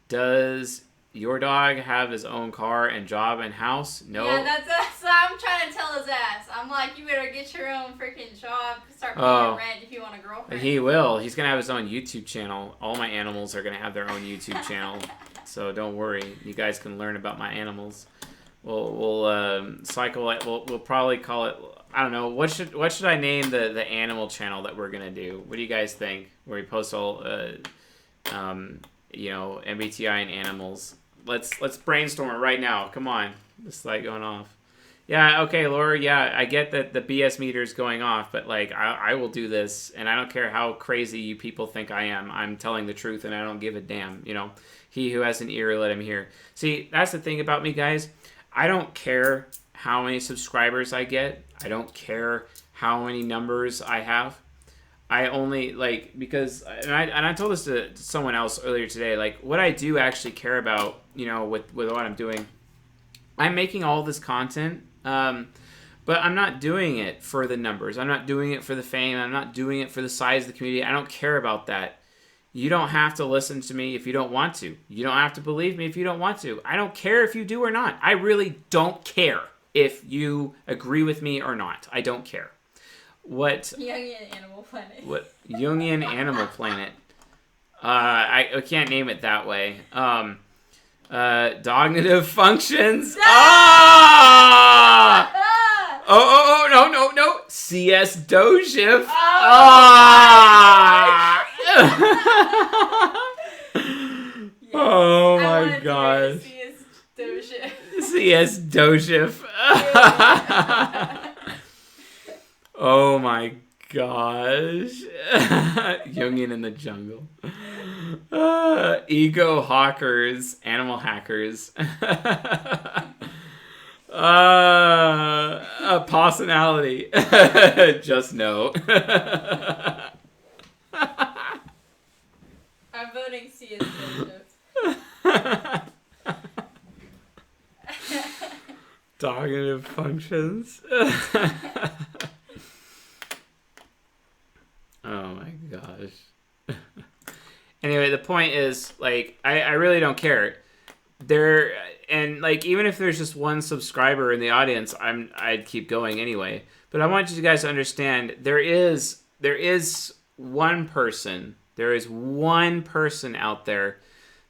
Does your dog have his own car and job and house? No.
Yeah, that's what I'm trying to tell his ass. I'm like, you better get your own freaking job, start paying rent if you want a girlfriend.
He will. He's going to have his own YouTube channel. All my animals are going to have their own YouTube channel. So don't worry. You guys can learn about my animals. We'll cycle it. We'll probably call it, I don't know. What should I name the animal channel that we're going to do? What do you guys think? Where we post all MBTI and animals. Let's brainstorm it right now. Come on. This light going off. Yeah, okay, Laura, yeah, I get that the BS meter is going off, but like I will do this, and I don't care how crazy you people think I am. I'm telling the truth, and I don't give a damn. He who has an ear, let him hear. See, that's the thing about me, guys. I don't care how many subscribers I get. I don't care how many numbers I have. I only because I told this to someone else earlier today. Like, what I do actually care about, with what I'm doing, I'm making all this content, but I'm not doing it for the numbers. I'm not doing it for the fame. I'm not doing it for the size of the community. I don't care about that. You don't have to listen to me if you don't want to. You don't have to believe me if you don't want to. I don't care if you do or not. I really don't care if you agree with me or not. I don't care. What
Jungian Animal Planet.
What Jungian Animal Planet? I can't name it that way. Dognitive functions. Ah! Oh, no. CS Dojif. Oh my gosh. CS Dojif. Oh my gosh. Jungian in the jungle. Ego hawkers, animal hackers. Personality. Just no.
I'm voting C as Joseph.
functions. Oh my gosh. Anyway, the point is, like, I really don't care. There, and like, even if there's just one subscriber in the audience, I'd keep going anyway. But I want you guys to understand there is one person, there is one person out there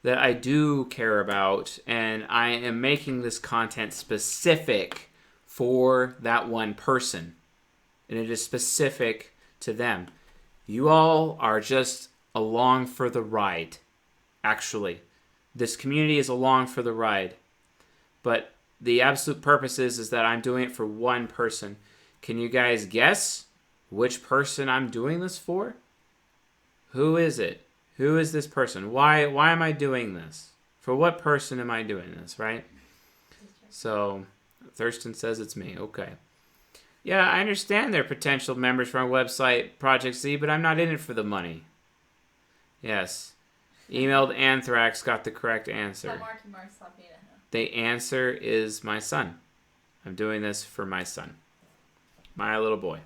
that I do care about, and I am making this content specific for that one person. And it is specific to them. You all are just along for the ride, actually. This community is along for the ride. But the absolute purpose is that I'm doing it for one person. Can you guys guess which person I'm doing this for? Who is it? Who is this person? Why am I doing this? For what person am I doing this, right? So, Thurston says it's me. Okay. Yeah, I understand they're potential members for our website, Project Z, but I'm not in it for the money. Yes. Emailed Anthrax got the correct answer. The answer is my son. I'm doing this for my son. My little boy.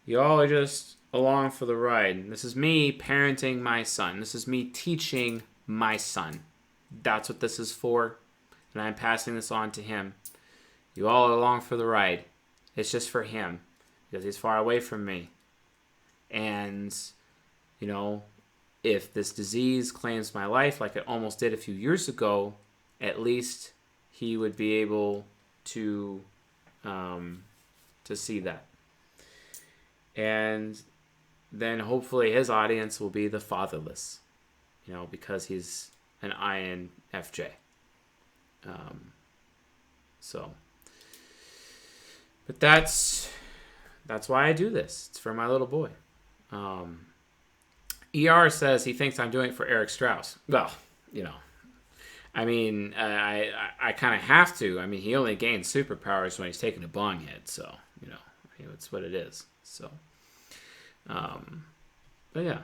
Y'all are just along for the ride. This is me parenting my son. This is me teaching my son. That's what this is for. And I'm passing this on to him. You all are along for the ride. It's just for him. Because he's far away from me. And, you know, if this disease claims my life like it almost did a few years ago, at least he would be able to see that. And then hopefully his audience will be the fatherless, you know, because he's an INFJ. But that's why I do this. It's for my little boy. ER says he thinks I'm doing it for Eric Strauss. Well, you know, I mean, I kind of have to. I mean, he only gains superpowers when he's taking a bong hit, so, you know, it's what it is. So, but yeah.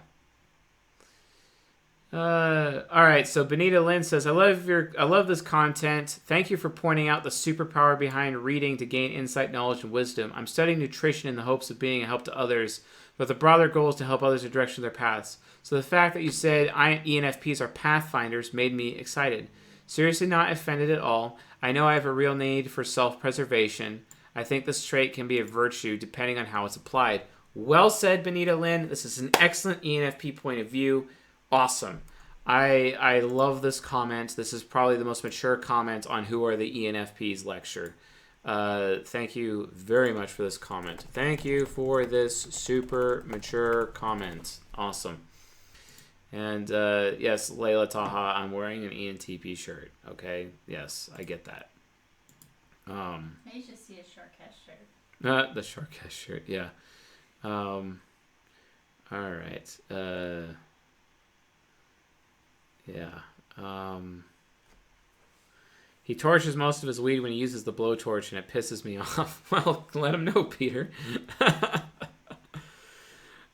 All right. So Benita Lynn says, I love this content. Thank you for pointing out the superpower behind reading to gain insight, knowledge, and wisdom. I'm studying nutrition in the hopes of being a help to others, but the broader goal is to help others in the direction of their paths. So the fact that you said ENFPs are pathfinders made me excited. Seriously, not offended at all. I know I have a real need for self-preservation. I think this trait can be a virtue depending on how it's applied. Well said, Benita Lynn. This is an excellent ENFP point of view. Awesome. I love this comment. This is probably the most mature comment on Who Are the ENFPs lecture. Thank you very much for this comment. Thank you for this super mature comment. Awesome. And yes, Layla Taha, I'm wearing an ENTP shirt. Okay, yes, I get that.
Maybe you should see a Shortcast shirt.
The Shortcast shirt, yeah. All right. Yeah. He torches most of his weed when he uses the blowtorch, and it pisses me off. Well, let him know, Peter.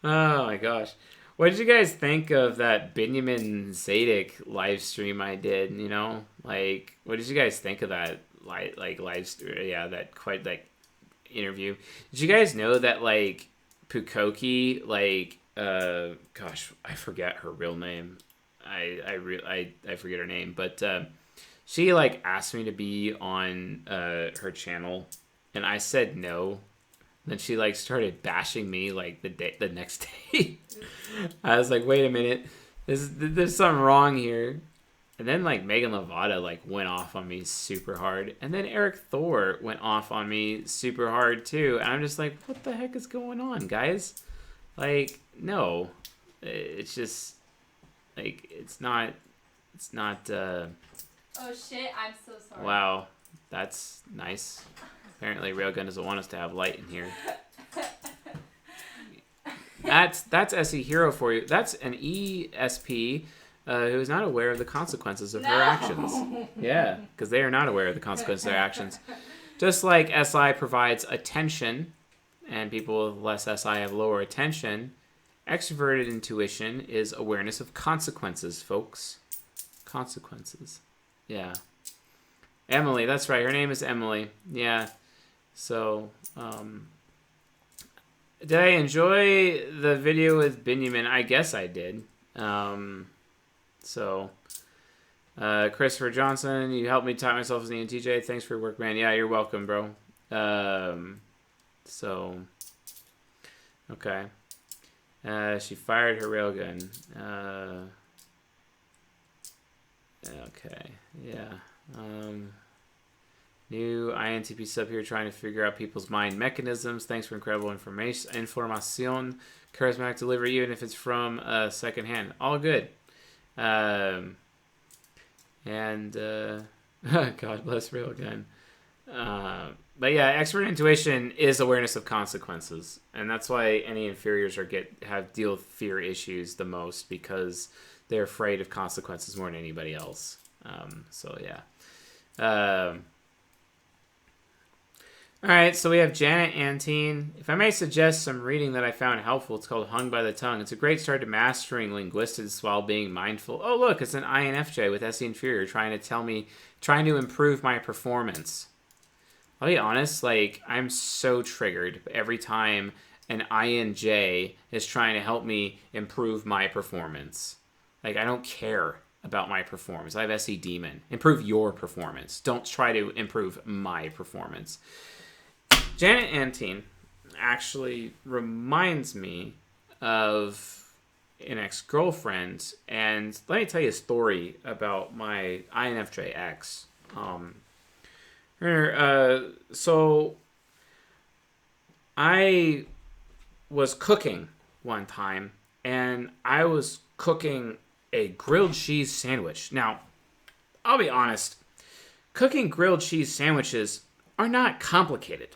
Oh my gosh. What did you guys think of that Benjamin Zadik live stream I did? You know, like, what did you guys think of that? Live stream? Yeah, that quite like interview. Did you guys know that like Pukoki, like, gosh, I forget her real name. I forget her name, but she like asked me to be on her channel, and I said no. Then she like started bashing me like the next day. I was like, wait a minute, there's something wrong here. And then like Megan Lavada like went off on me super hard, and then Eric Thor went off on me super hard too. And I'm just like, what the heck is going on, guys? Like, no, it's just like it's not.
Oh shit! I'm so sorry.
Wow, that's nice. Apparently, Railgun doesn't want us to have light in here. That's SE Hero for you. That's an ESP who is not aware of the consequences of her actions. Yeah, because they are not aware of the consequences of their actions. Just like SI provides attention, and people with less SI have lower attention, extroverted intuition is awareness of consequences, folks. Consequences. Yeah. Emily, that's right. Her name is Emily. Yeah. So, did I enjoy the video with Benjamin? I guess I did. So, Christopher Johnson, you helped me type myself as an ENTJ. Thanks for your work, man. Yeah, you're welcome, bro. So, okay. She fired her railgun. Okay, yeah. New INTP sub here trying to figure out people's mind mechanisms. Thanks for incredible information. Charismatic delivery, even if it's from second hand. All good. And God bless Railgun. But yeah, expert intuition is awareness of consequences, and that's why any inferiors deal with fear issues the most, because they're afraid of consequences more than anybody else. So yeah. All right, so we have Janet Antine. If I may suggest some reading that I found helpful, it's called Hung by the Tongue. It's a great start to mastering linguistics while being mindful. Oh, look, it's an INFJ with SE Inferior trying to improve my performance. I'll be honest, I'm so triggered every time an INJ is trying to help me improve my performance. I don't care about my performance. I have SE Demon. Improve your performance. Don't try to improve my performance. Janet Antine actually reminds me of an ex-girlfriend, and let me tell you a story about my INFJ ex. So I was cooking one time, and I was cooking a grilled cheese sandwich. Now, I'll be honest, cooking grilled cheese sandwiches are not complicated.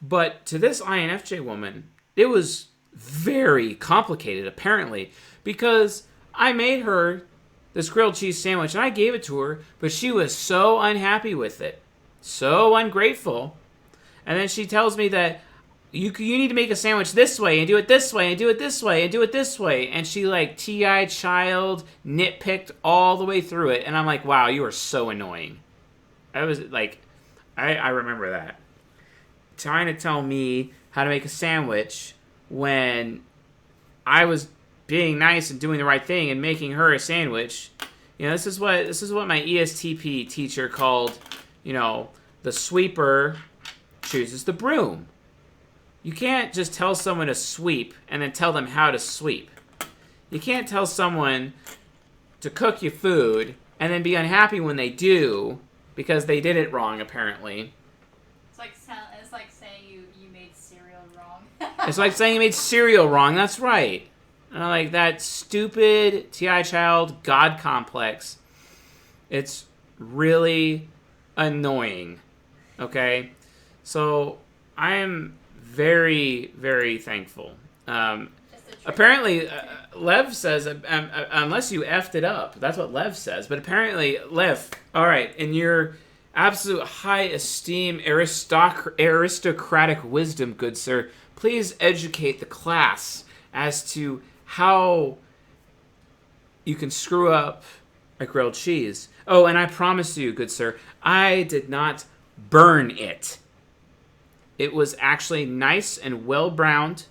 But to this INFJ woman, it was very complicated, apparently, because I made her this grilled cheese sandwich, and I gave it to her, but she was so unhappy with it, so ungrateful. And then she tells me that you need to make a sandwich this way, and do it this way, and do it this way, and do it this way. And she, T.I. child, nitpicked all the way through it. And I'm like, wow, you are so annoying. I was I remember that. Trying to tell me how to make a sandwich when I was being nice and doing the right thing and making her a sandwich. This is what my ESTP teacher called, the sweeper chooses the broom. You can't just tell someone to sweep and then tell them how to sweep. You can't tell someone to cook you food and then be unhappy when they do because they did it wrong, apparently.
It's like saying you made cereal wrong.
It's like saying you made cereal wrong. That's right. That stupid T.I. child God complex. It's really annoying. Okay? So, I am very, very thankful. Apparently, Lev says, unless you effed it up. That's what Lev says. But apparently, Lev, all right, in your absolute high esteem, aristocratic wisdom, good sir, please educate the class as to how you can screw up a grilled cheese. Oh, and I promise you, good sir, I did not burn it. It was actually nice and well browned,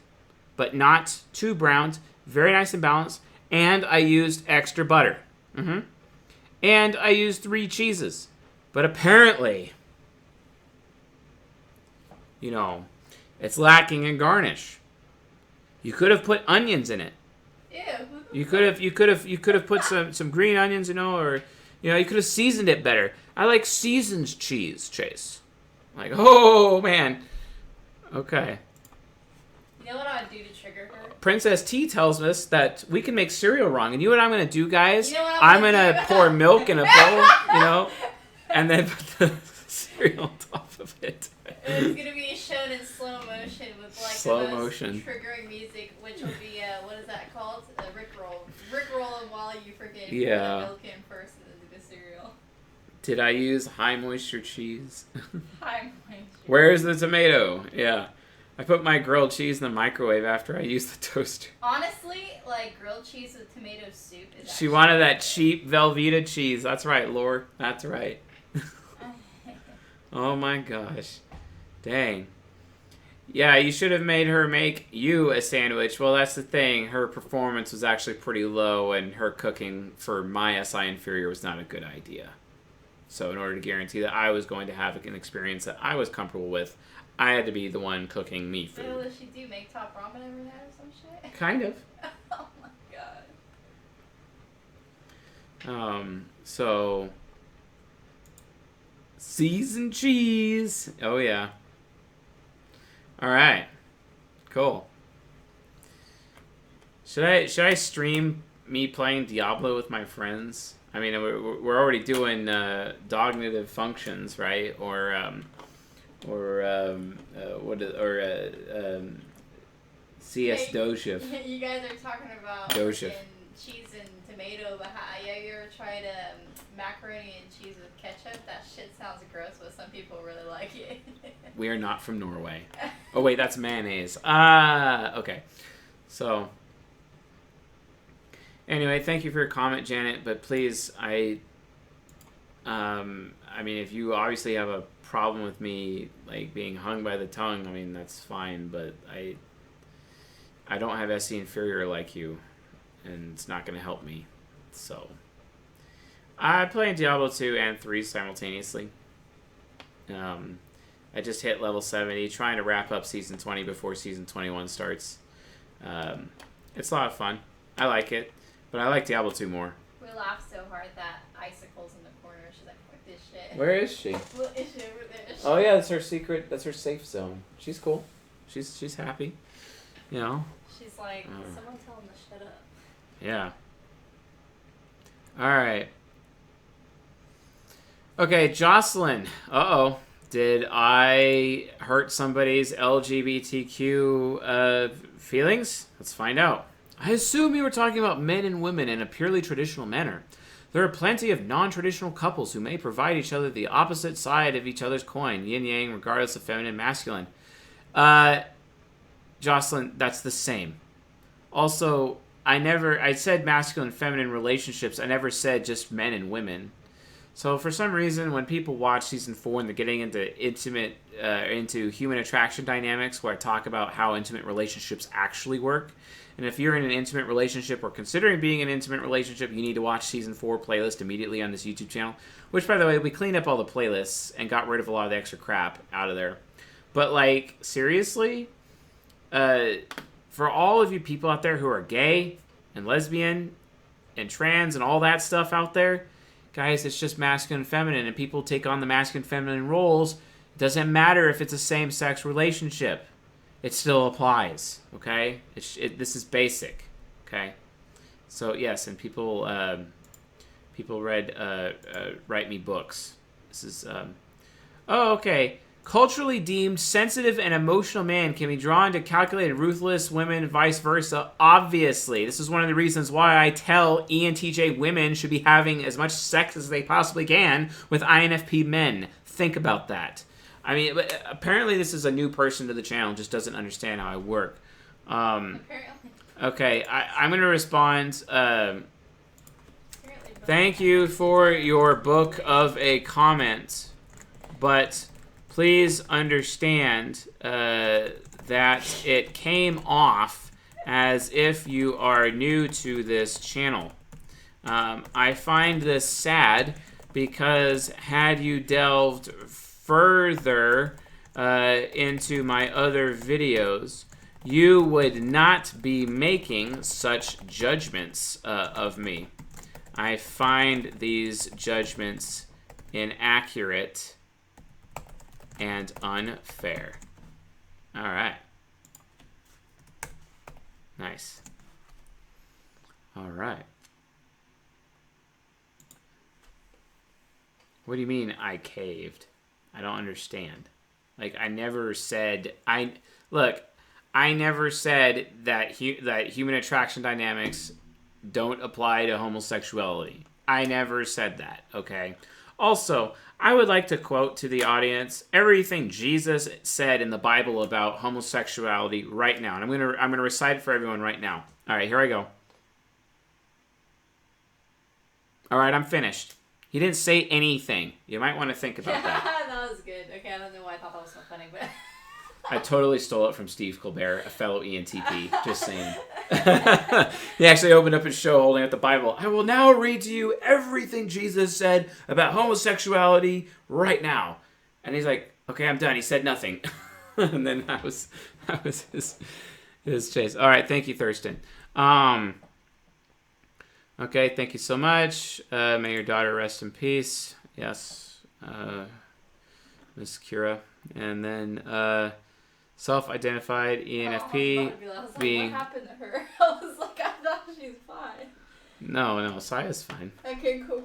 but not too browned. Very nice and balanced. And I used extra butter. And I used 3 cheeses. But apparently, it's lacking in garnish. You could have put onions in it.
Ew.
You could have put some green onions, or you could have seasoned it better. I like seasoned cheese, Chase. Oh man. Okay.
You know what I would do to trigger her?
Princess T tells us that we can make cereal wrong. And you know what I'm going to do, guys?
You know what
I'm going to pour milk in a bowl, and then put the cereal on top of it.
It's going to be shown in slow motion with
slow
the most
motion
triggering music, which will be, what is that called? A Rickroll. Rickroll while you forget to
Yeah.
put the milk in first and then do the cereal.
Did I use high moisture cheese?
High moisture.
Where's the tomato? Yeah. I put my grilled cheese in the microwave after I used the toaster.
Honestly, grilled cheese with tomato soup is
She wanted that cheap Velveeta cheese. That's right, Lore. That's right. Oh my gosh. Dang. Yeah, you should have made her make you a sandwich. Well, that's the thing. Her performance was actually pretty low, and her cooking for my SI inferior was not a good idea. So in order to guarantee that I was going to have an experience that I was comfortable with, I had to be the one cooking me food.
So does she do make top ramen every night or some shit?
Kind of.
Oh my god.
So seasoned cheese. Oh yeah. All right. Cool. Should I stream me playing Diablo with my friends? I mean, we're already doing cognitive functions, right? Or CS Doja.
You guys are talking about
Doja.
Cheese and tomato, but yeah, you ever tried macaroni and cheese with ketchup? That shit sounds gross, but some people really like it.
We are not from Norway. Oh wait, that's mayonnaise. Okay. So anyway, thank you for your comment, Janet. But please, I mean, if you obviously have a problem with me like being hung by the tongue, I mean that's fine. But I don't have SC inferior like you, and it's not going to help me. So I play in Diablo 2 and 3 simultaneously. I just hit level 70, trying to wrap up Season 20 before Season 21 starts. It's a lot of fun. I like it, but I like Diablo 2 more.
We laughed so hard that Icicle's in the corner. She's like, fuck this shit.
Where is she?
What is she over there?
Oh yeah, that's her secret. That's her safe zone. She's cool. She's happy. You know.
She's like, someone tell him to shut up.
Yeah. All right. Okay, Jocelyn. Uh-oh. Did I hurt somebody's LGBTQ feelings? Let's find out. I assume you were talking about men and women in a purely traditional manner. There are plenty of non-traditional couples who may provide each other the opposite side of each other's coin, yin-yang, regardless of feminine and masculine. Jocelyn, that's the same. Also, I said masculine and feminine relationships. I never said just men and women. So for some reason, when people watch Season 4 and they're getting into human attraction dynamics, where I talk about how intimate relationships actually work, and if you're in an intimate relationship or considering being in an intimate relationship, you need to watch Season 4 playlist immediately on this YouTube channel, which, by the way, we cleaned up all the playlists and got rid of a lot of the extra crap out of there. But, like, seriously, for all of you people out there who are gay and lesbian and trans and all that stuff out there, guys, it's just masculine and feminine, and people take on the masculine and feminine roles. It doesn't matter if it's a same-sex relationship. It still applies, okay? This is basic, okay? So, yes, and people write me books. This is, oh, okay. Culturally deemed sensitive and emotional man can be drawn to calculated, ruthless women, vice versa. Obviously, this is one of the reasons why I tell ENTJ women should be having as much sex as they possibly can with INFP men. Think about that. I mean, apparently this is a new person to the channel, just doesn't understand how I work. Okay, I'm going to respond. Thank you for your book of a comment, but please understand that it came off as if you are new to this channel. I find this sad because had you delved further into my other videos, you would not be making such judgments of me. I find these judgments inaccurate and unfair. All right. Nice. All right. What do you mean I caved? I don't understand. Like, I never said... I never said that human attraction dynamics don't apply to homosexuality. I never said that, okay? Also, I would like to quote to the audience everything Jesus said in the Bible about homosexuality right now. And I'm gonna recite it for everyone right now. All right, here I go. All right, I'm finished. He didn't say anything. You might want to think about that.
That was good. Okay, I don't know why I thought that was so funny, but
I totally stole it from Steve Colbert, a fellow ENTP. Just saying. He actually opened up his show holding up the Bible. I will now read to you everything Jesus said about homosexuality right now. And he's like, okay, I'm done. He said nothing. And then that was his chase. All right, thank you, Thurston. Okay, thank you so much. May your daughter rest in peace. Yes, Miss Kira. And then self-identified ENFP being.
What happened to her? I was like, I thought she was fine.
No, Saya's fine.
Okay, cool.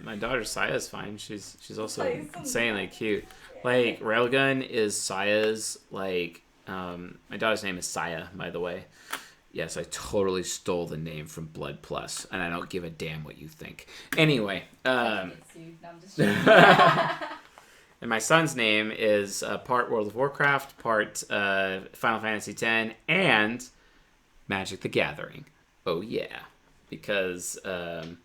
My daughter Saya's fine. She's also insanely cute. Like Railgun is Saya's like. My daughter's name is Saya, by the way. Yes, I totally stole the name from Blood Plus, and I don't give a damn what you think. Anyway,
I'm just joking.
and my son's name is part World of Warcraft, part Final Fantasy X, and Magic the Gathering. Oh yeah, because one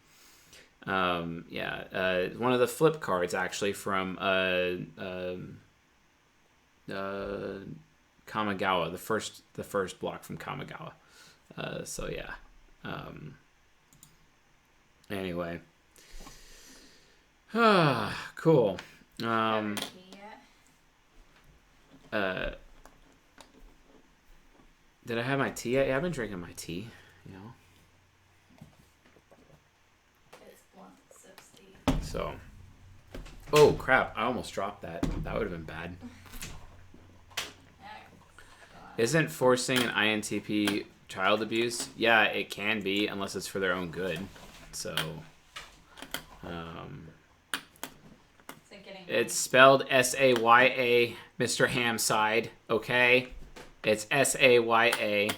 of the flip cards actually from Kamigawa, the first block from Kamigawa. So yeah. Anyway. Cool. Did I have my tea yet? Yeah, I've been drinking my tea, you know.
It's blunt, so Steve.
So. Oh crap, I almost dropped that. That would have been bad. Isn't forcing an INTP child abuse? Yeah, it can be, unless it's for their own good. So, it's spelled S-A-Y-A, Mr. Hamside, okay? It's S-A-Y-A.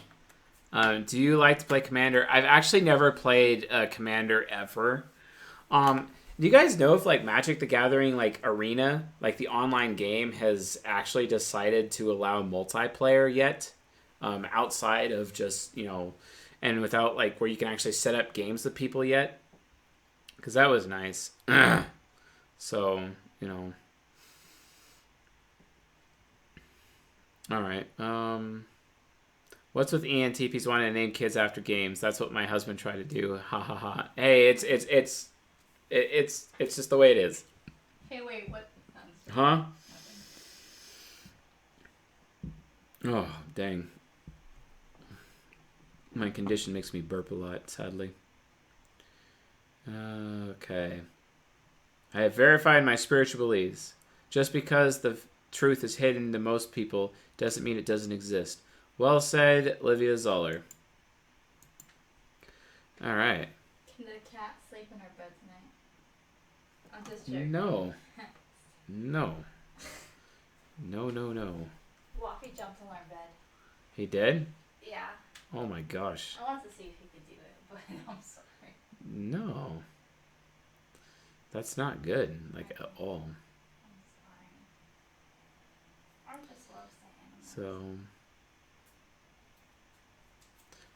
Do you like to play Commander? I've actually never played Commander ever. Do you guys know if like Magic the Gathering like Arena, like the online game, has actually decided to allow multiplayer yet? Outside of just, you know, and without like where you can actually set up games with people yet? Because that was nice. So, you know. All right. What's with ENTPs wanting to name kids after games? That's what my husband tried to do. Ha ha ha. Hey, it's just the way it is.
Hey, wait, what?
Huh? Oh, dang. My condition makes me burp a lot, sadly. Okay. I have verified my spiritual beliefs. Just because the truth is hidden to most people doesn't mean it doesn't exist. Well said, Livia Zoller. All right.
Can the cat sleep in our bed tonight? I'm just joking.
No. No.
Walkie jumped on our bed.
He did?
Yeah.
Oh my gosh.
I wanted to see if he could do it, but I'm sorry.
No. That's not good, like at all.
I'm sorry. Art just loves the animals.
So,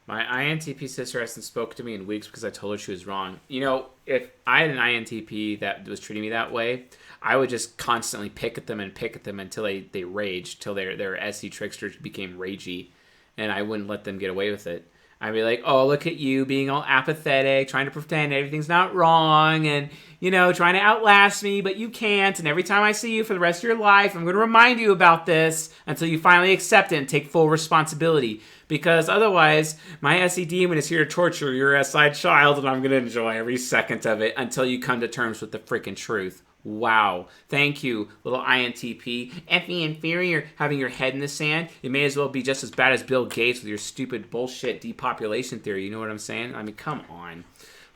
my INTP sister hasn't spoken to me in weeks because I told her she was wrong. You know, if I had an INTP that was treating me that way, I would just constantly pick at them until they raged, till their SE tricksters became ragey, and I wouldn't let them get away with it. I'd be like, oh, look at you being all apathetic, trying to pretend everything's not wrong, and, you know, trying to outlast me, but you can't, and every time I see you for the rest of your life, I'm going to remind you about this until you finally accept it and take full responsibility, because otherwise, my SE demon is here to torture your SI child, and I'm going to enjoy every second of it until you come to terms with the freaking truth. Wow. Thank you, little INTP. Effie inferior, having your head in the sand. You may as well be just as bad as Bill Gates with your stupid bullshit depopulation theory. You know what I'm saying? I mean, come on.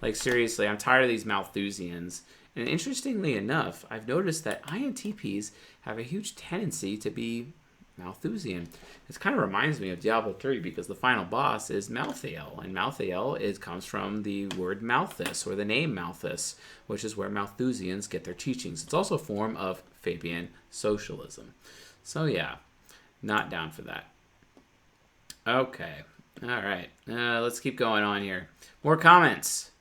Like, seriously, I'm tired of these Malthusians. And interestingly enough, I've noticed that INTPs have a huge tendency to be Malthusian. This kind of reminds me of Diablo 3 because the final boss is Malthael, and Malthael comes from the word Malthus, or the name Malthus, which is where Malthusians get their teachings. It's also a form of Fabian socialism. So yeah, not down for that. Okay, all right, let's keep going on here. More comments.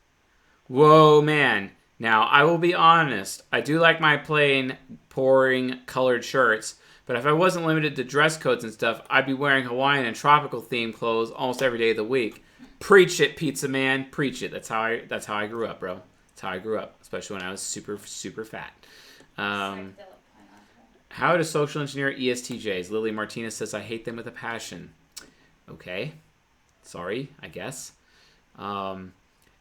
Whoa, man. Now, I will be honest, I do like my plain, pouring colored shirts, But if I wasn't limited to dress codes and stuff, I'd be wearing Hawaiian and tropical themed clothes almost every day of the week. Preach it, pizza man. Preach it. That's how I grew up, bro. That's how I grew up, especially when I was super, super fat. How to social engineer ESTJs. Lily Martinez says, I hate them with a passion. Okay. Sorry, I guess.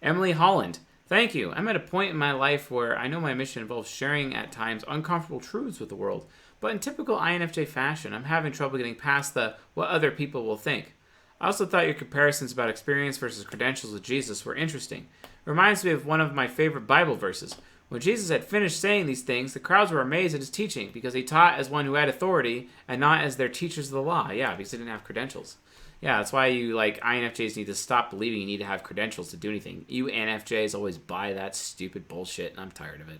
Emily Holland. Thank you. I'm at a point in my life where I know my mission involves sharing at times uncomfortable truths with the world. But in typical INFJ fashion, I'm having trouble getting past the what other people will think. I also thought your comparisons about experience versus credentials with Jesus were interesting. It reminds me of one of my favorite Bible verses. When Jesus had finished saying these things, the crowds were amazed at his teaching because he taught as one who had authority and not as their teachers of the law. Yeah, because they didn't have credentials. Yeah, that's why you INFJs need to stop believing you need to have credentials to do anything. You NFJs always buy that stupid bullshit, and I'm tired of it.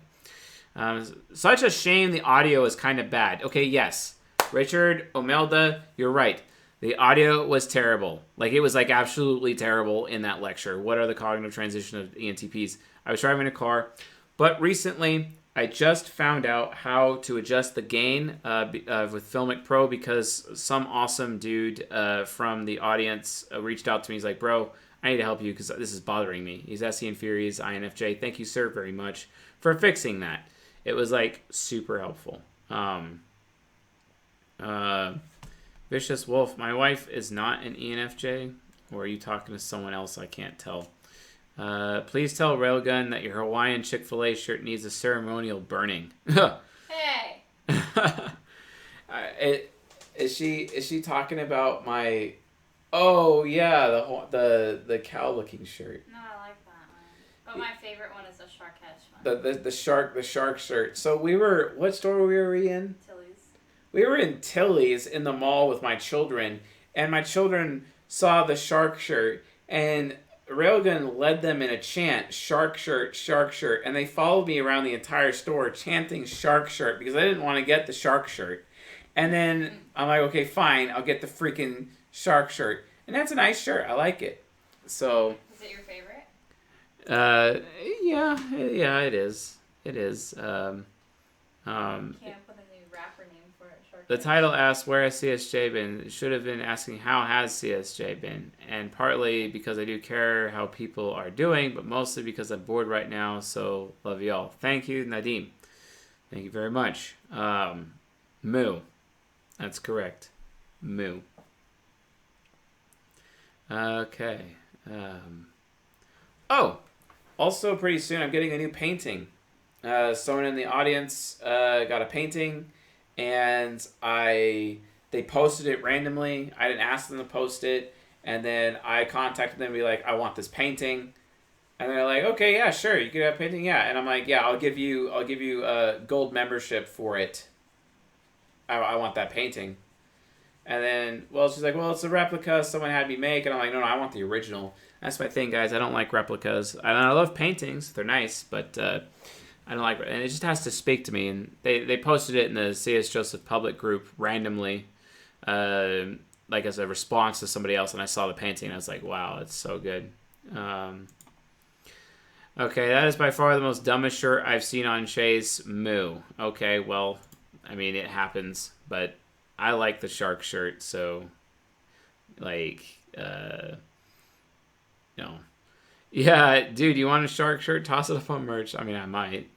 Such a shame the audio is kind of bad. Okay, yes. Richard, Omelda, you're right. The audio was terrible. It was absolutely terrible in that lecture. What are the cognitive transition of ENTPs? I was driving a car, but recently I just found out how to adjust the gain with Filmic Pro because some awesome dude from the audience reached out to me. He's like, bro, I need to help you because this is bothering me. He's SE Infurious INFJ. Thank you, sir, very much for fixing that. It was super helpful. Vicious Wolf, my wife is not an ENFJ. Or are you talking to someone else? I can't tell. Please tell Railgun that your Hawaiian Chick-fil-A shirt needs a ceremonial burning.
Hey!
Is she talking about my... Oh, yeah, the cow-looking shirt.
No, I like that one. But my favorite one is the Sharkesh one.
The shark shirt. So what store were we in?
Tilly's.
We were in Tilly's in the mall with my children, and my children saw the shark shirt, and Railgun led them in a chant, shark shirt, and they followed me around the entire store chanting shark shirt because I didn't want to get the shark shirt. And then I'm like, okay, fine, I'll get the freaking shark shirt. And that's a nice shirt. I like it. So.
Is it your favorite?
Yeah, it is. It is.
Can't put a new rapper name for it. Sharkesh.
The title asks, where has CSJ been? It should have been asking, how has CSJ been? And partly because I do care how people are doing, but mostly because I'm bored right now, so love y'all. Thank you, Nadim. Thank you very much. Moo. That's correct. Moo. Okay. Also pretty soon I'm getting a new painting. Someone in the audience got a painting, and they posted it randomly. I didn't ask them to post it, and then I contacted them and be like, I want this painting. And they're like, okay, yeah, sure, you could have a painting, yeah. And I'm like, yeah, I'll give you a gold membership for it. I want that painting. And then, she's like, well, it's a replica someone had me make. And I'm like, no, I want the original. That's my thing, guys. I don't like replicas. I love paintings. They're nice, but I don't like it. And it just has to speak to me. And they posted it in the C.S. Joseph public group randomly, as a response to somebody else. And I saw the painting, and I was like, wow, it's so good. Okay, that is by far the most dumbest shirt I've seen on Shay's. Moo. Okay, well, it happens, but I like the shark shirt, so, Yeah, dude, you want a shark shirt? Toss it up on merch. I might,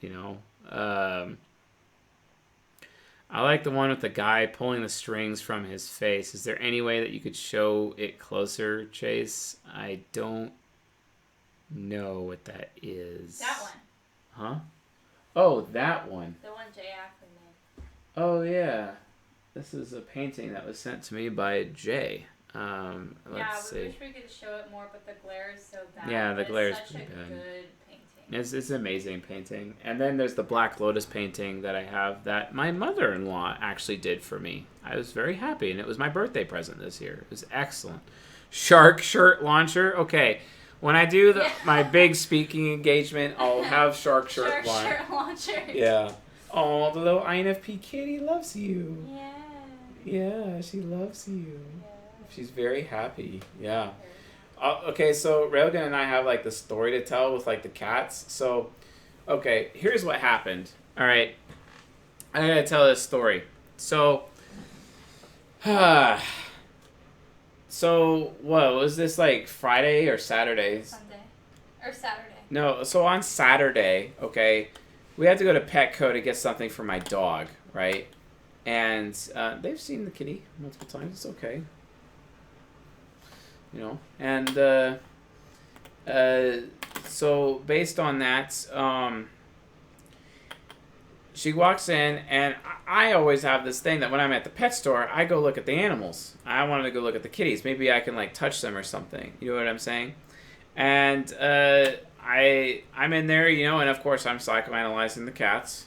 I like the one with the guy pulling the strings from his face. Is there any way that you could show it closer, Chase? I don't know what that is.
That one.
Huh? Oh, that one.
The one Jay Ackley made.
Oh, yeah. This is a painting that was sent to me by Jay. Let's see.
Wish we could show it more, but the glare is so bad.
Yeah, the glare is
pretty bad. It's such a good painting.
It's an amazing painting. And then there's the Black Lotus painting that I have that my mother-in-law actually did for me. I was very happy, and it was my birthday present this year. It was excellent. Shark shirt launcher. Okay. When I do my big speaking engagement, I'll have shark shirt
launcher.
Yeah. Oh, the little INFP kitty loves you.
Yeah.
Yeah, she loves you.
Yeah.
She's very happy. Yeah. Okay, so Railgun and I have the story to tell with the cats. So, okay, here's what happened. All right. I gotta tell this story. So, So, what was this, like Friday or Saturday?
Sunday. Or Saturday.
No, so on Saturday, okay, we had to go to Petco to get something for my dog, right? And they've seen the kitty multiple times. It's okay, you know. And so based on that, she walks in, and I always have this thing that when I'm at the pet store, I go look at the animals. I wanted to go look at the kitties. Maybe I can like touch them or something. You know what I'm saying? And I'm in there, you know, and of course I'm psychoanalyzing the cats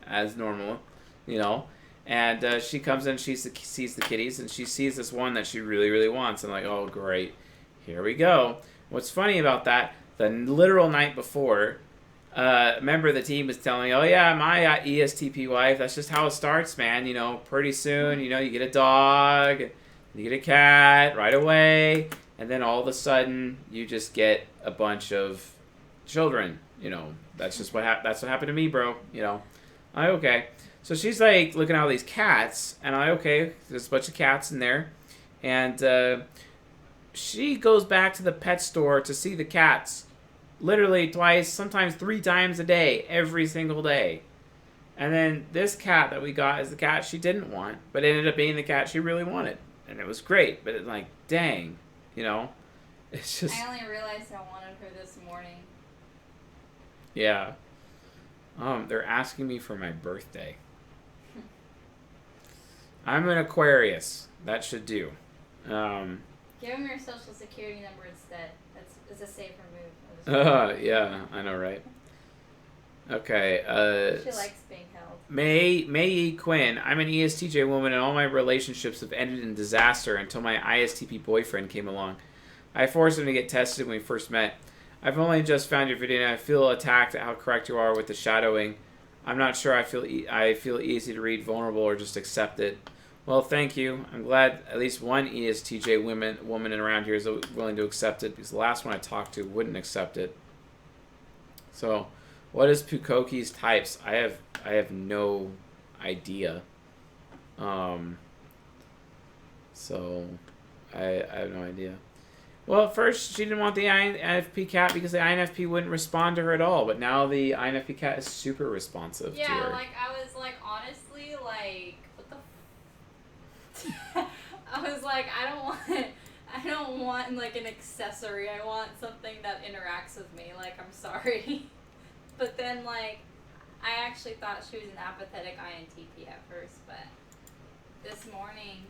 as normal, you know. And she comes in, she sees the kitties, and she sees this one that she really, really wants. And like, oh great, here we go. What's funny about that? The literal night before, a member of the team was telling me, oh yeah, my ESTP wife, that's just how it starts, man. You know, pretty soon, you know, you get a dog, you get a cat right away, and then all of a sudden, you just get a bunch of children. You know, that's just that's what happened to me, bro. You know, okay. So she's like looking at all these cats, and okay, there's a bunch of cats in there, and she goes back to the pet store to see the cats literally twice, sometimes 3 times a day, every single day. And then this cat that we got is the cat she didn't want, but it ended up being the cat she really wanted. And it was great, but it's like, dang, you know? It's just...
I only realized I wanted her this morning.
Yeah. They're asking me for my birthday. I'm an Aquarius. That should do.
Give them your social security number instead. It's a safer move.
Yeah, I know, right? Okay.
She likes being held.
May E. Quinn. I'm an ESTJ woman, and all my relationships have ended in disaster until my ISTP boyfriend came along. I forced him to get tested when we first met. I've only just found your video, and I feel attacked at how correct you are with the shadowing. I'm not sure I feel easy to read, vulnerable, or just accept it. Well, thank you. I'm glad at least one ESTJ woman around here is willing to accept it, because the last one I talked to wouldn't accept it. So, what is Pukoki's types? I have no idea. So I have no idea. Well, at first she didn't want the INFP cat because the INFP wouldn't respond to her at all, but now the INFP cat is super responsive to her.
Yeah, like I was like, honestly, like, what the I was like, I don't want like an accessory. I want something that interacts with me. Like, I'm sorry. But then like I actually thought she was an apathetic INTP at first, but this morning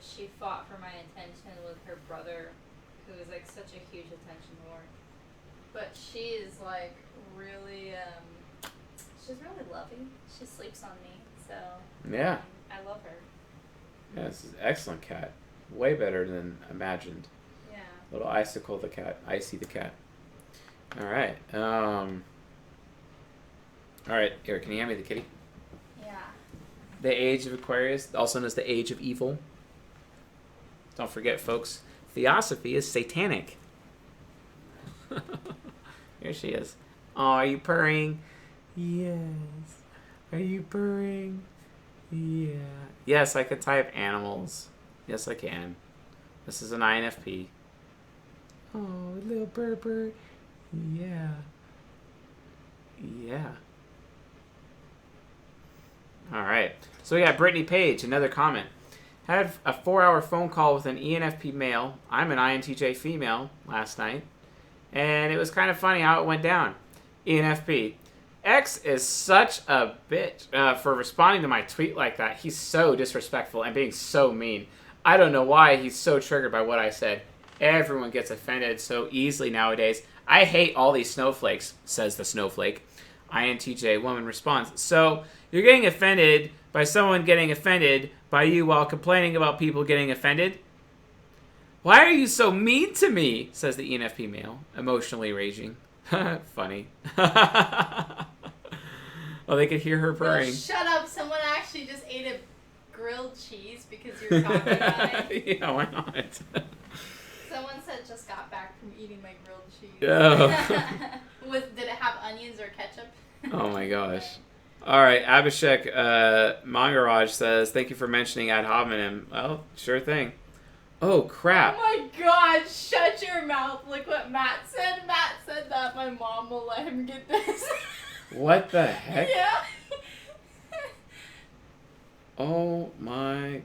she fought for my attention with her brother, who is like such a huge attention whore. But she is like really she's really loving. She sleeps on me, so
yeah,
I love her.
Yeah, this is an excellent cat. Way better than imagined.
Yeah.
Little Icicle the cat. Icy the cat. Alright. Alright, here, can you hand me the kitty?
Yeah.
The Age of Aquarius, also known as the Age of Evil. Don't forget, folks, Theosophy is satanic. Here she is. Oh, are you purring? Yes. Are you purring? Yeah. Yes, I can type animals. Yes, I can. This is an INFP. Oh, little bird. Yeah. Yeah. All right. So we got Brittany Page, another comment. Had a 4-hour phone call with an ENFP male. I'm an INTJ female last night. And it was kind of funny how it went down. ENFP. X is such a bitch for responding to my tweet like that. He's so disrespectful and being so mean. I don't know why he's so triggered by what I said. Everyone gets offended so easily nowadays. I hate all these snowflakes, says the snowflake. INTJ woman responds. So you're getting offended by someone getting offended by you while complaining about people getting offended? Why are you so mean to me? Says the ENFP male, emotionally raging. Funny. Well, they could hear her purring.
No, shut up. Someone actually just ate a grilled cheese because you were talking about it.
Yeah, why not?
Someone said just got back from eating my grilled cheese.
Oh.
Did it have onions or ketchup?
Oh my gosh. All right, Abhishek Mangaraj says, "Thank you for mentioning ad hominem." Well, sure thing. Oh
Oh
crap!
my god, shut your mouth. Look what Matt said. Matt said that my mom will let him get this.
What the heck?
Yeah.
Oh my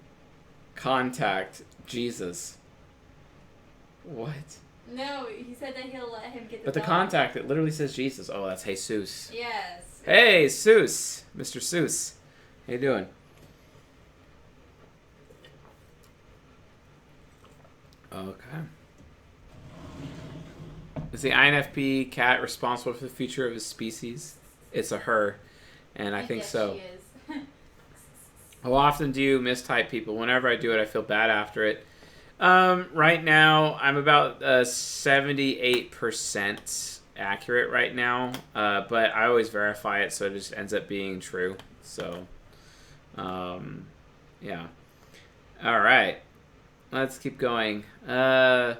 contact, Jesus! What?
No, he said that he'll let him get the
But the
dog.
contact, it literally says Jesus. Oh, that's Jesus.
Yes.
Hey, Seuss, Mr. Seuss, how you doing? Okay. Is the INFP cat responsible for the future of his species? It's a her, and I think
yes,
so.
She is.
How often do you mistype people? Whenever I do it, I feel bad after it. Right now, I'm about 78% accurate right now, but I always verify it, so it just ends up being true. So, yeah. All right, let's keep going. Yeah,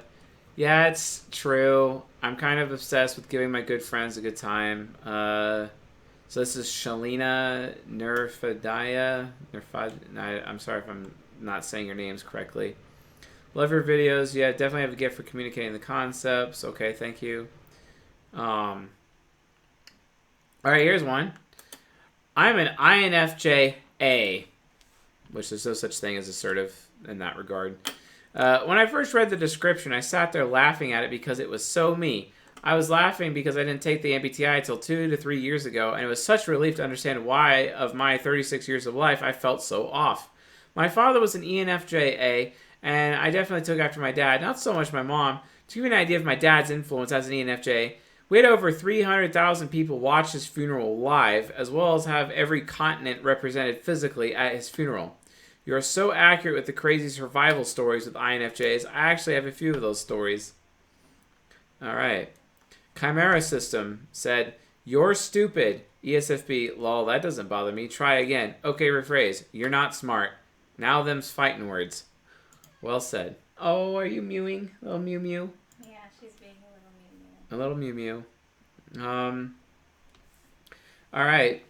it's true. I'm kind of obsessed with giving my good friends a good time. So this is Shalina Nerfadaya. I'm sorry if I'm not saying your names correctly. Love your videos. Yeah, definitely have a gift for communicating the concepts. Okay, thank you. All right, here's one. I'm an INFJA, which there's no such thing as assertive in that regard. When I first read the description, I sat there laughing at it because it was so me. I was laughing because I didn't take the MBTI until 2 to 3 years ago, and it was such a relief to understand why, of my 36 years of life, I felt so off. My father was an ENFJA, and I definitely took after my dad, not so much my mom. To give you an idea of my dad's influence as an ENFJ, we had over 300,000 people watch his funeral live, as well as have every continent represented physically at his funeral. You are so accurate with the crazy survival stories with INFJs. I actually have a few of those stories. All right. Chimera System said, "You're stupid." ESFP, lol, that doesn't bother me. Try again. Okay, rephrase. You're not smart. Now them's fighting words. Well said. Oh, are you mewing? Little mew mew.
Yeah, she's being a little mean.
A little mew mew. All right.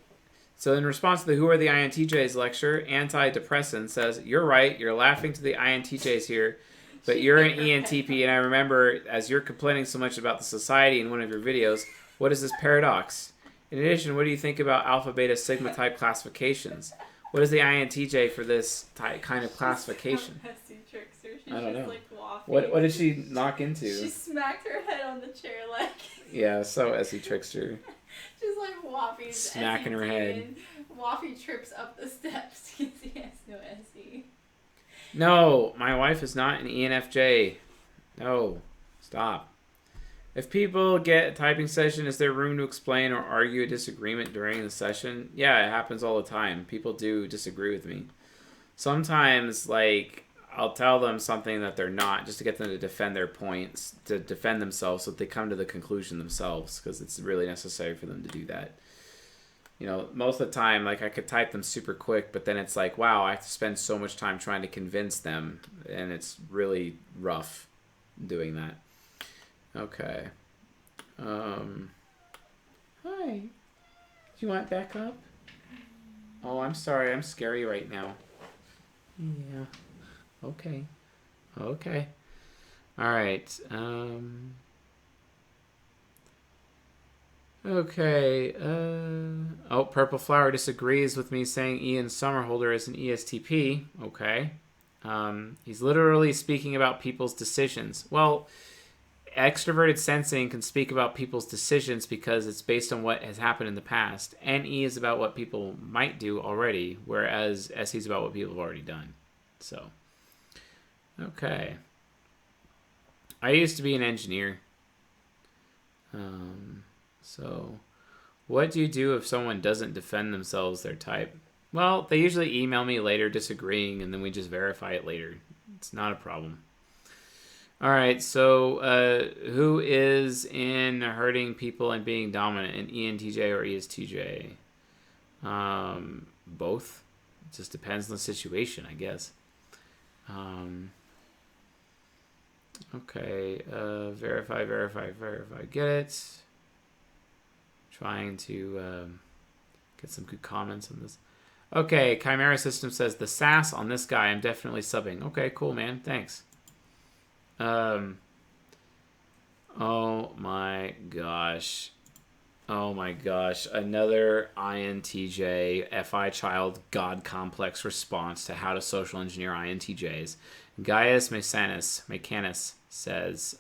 So in response to the Who Are the INTJs lecture, Antidepressant says, "You're right. You're laughing to the INTJs here. But you're an ENTP, and I remember as you're complaining so much about the society in one of your videos, what is this paradox? In addition, what do you think about alpha, beta, sigma type classifications? What is the INTJ for this kind of classification?" I don't know. What did she knock into?
She smacked her head on the chair like.
Yeah, so Essie Trickster.
Just like Waffy.
Smacking her head.
Waffy trips up the steps because he has no SE.
No, my wife is not an ENFJ. No, stop. If people get a typing session, is there room to explain or argue a disagreement during the session? Yeah, it happens all the time. People do disagree with me. Sometimes, like, I'll tell them something that they're not, just to get them to defend their points, to defend themselves so that they come to the conclusion themselves, because it's really necessary for them to do that. You know, most of the time, like, I could type them super quick, but then it's like, wow, I have to spend so much time trying to convince them, and it's really rough doing that. Okay. Hi. Do you want back up? Oh, I'm sorry. I'm scary right now. Yeah. Okay. Okay. All right. Okay. Oh, Purple Flower disagrees with me saying Ian Somerhalder is an ESTP. Okay. He's literally speaking about people's decisions. Well, extroverted sensing can speak about people's decisions because it's based on what has happened in the past. NE is about what people might do already, whereas SE is about what people have already done. So, okay. I used to be an engineer. So, what do you do if someone doesn't defend themselves their type? Well, they usually email me later disagreeing, and then we just verify it later. It's not a problem. All right, so who is in hurting people and being dominant, an ENTJ or ESTJ? Both. It just depends on the situation, I guess. Okay, verify. Get it. Trying to Get some good comments on this. Okay, Chimera System says the sass on this guy. I'm definitely subbing. Okay, cool, man. Thanks. Oh my gosh. Oh my gosh. Another INTJ FI child God complex response to how to social engineer INTJs. Gaius Mecanus says,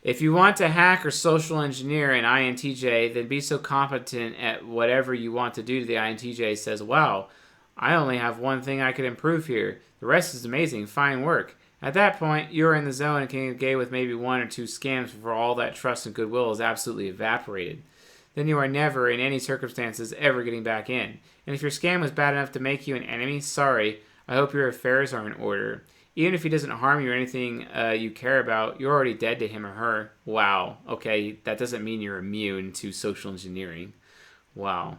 if you want to hack or social engineer an INTJ, then be so competent at whatever you want to do to the INTJ says, wow, I only have one thing I could improve here. The rest is amazing. Fine work. At that point, you're in the zone and can engage with maybe one or two scams before all that trust and goodwill is absolutely evaporated. Then you are never, in any circumstances, ever getting back in. And if your scam was bad enough to make you an enemy, sorry, I hope your affairs are in order. Even if he doesn't harm you or anything you care about, you're already dead to him or her. Wow. Okay, that doesn't mean you're immune to social engineering. Wow.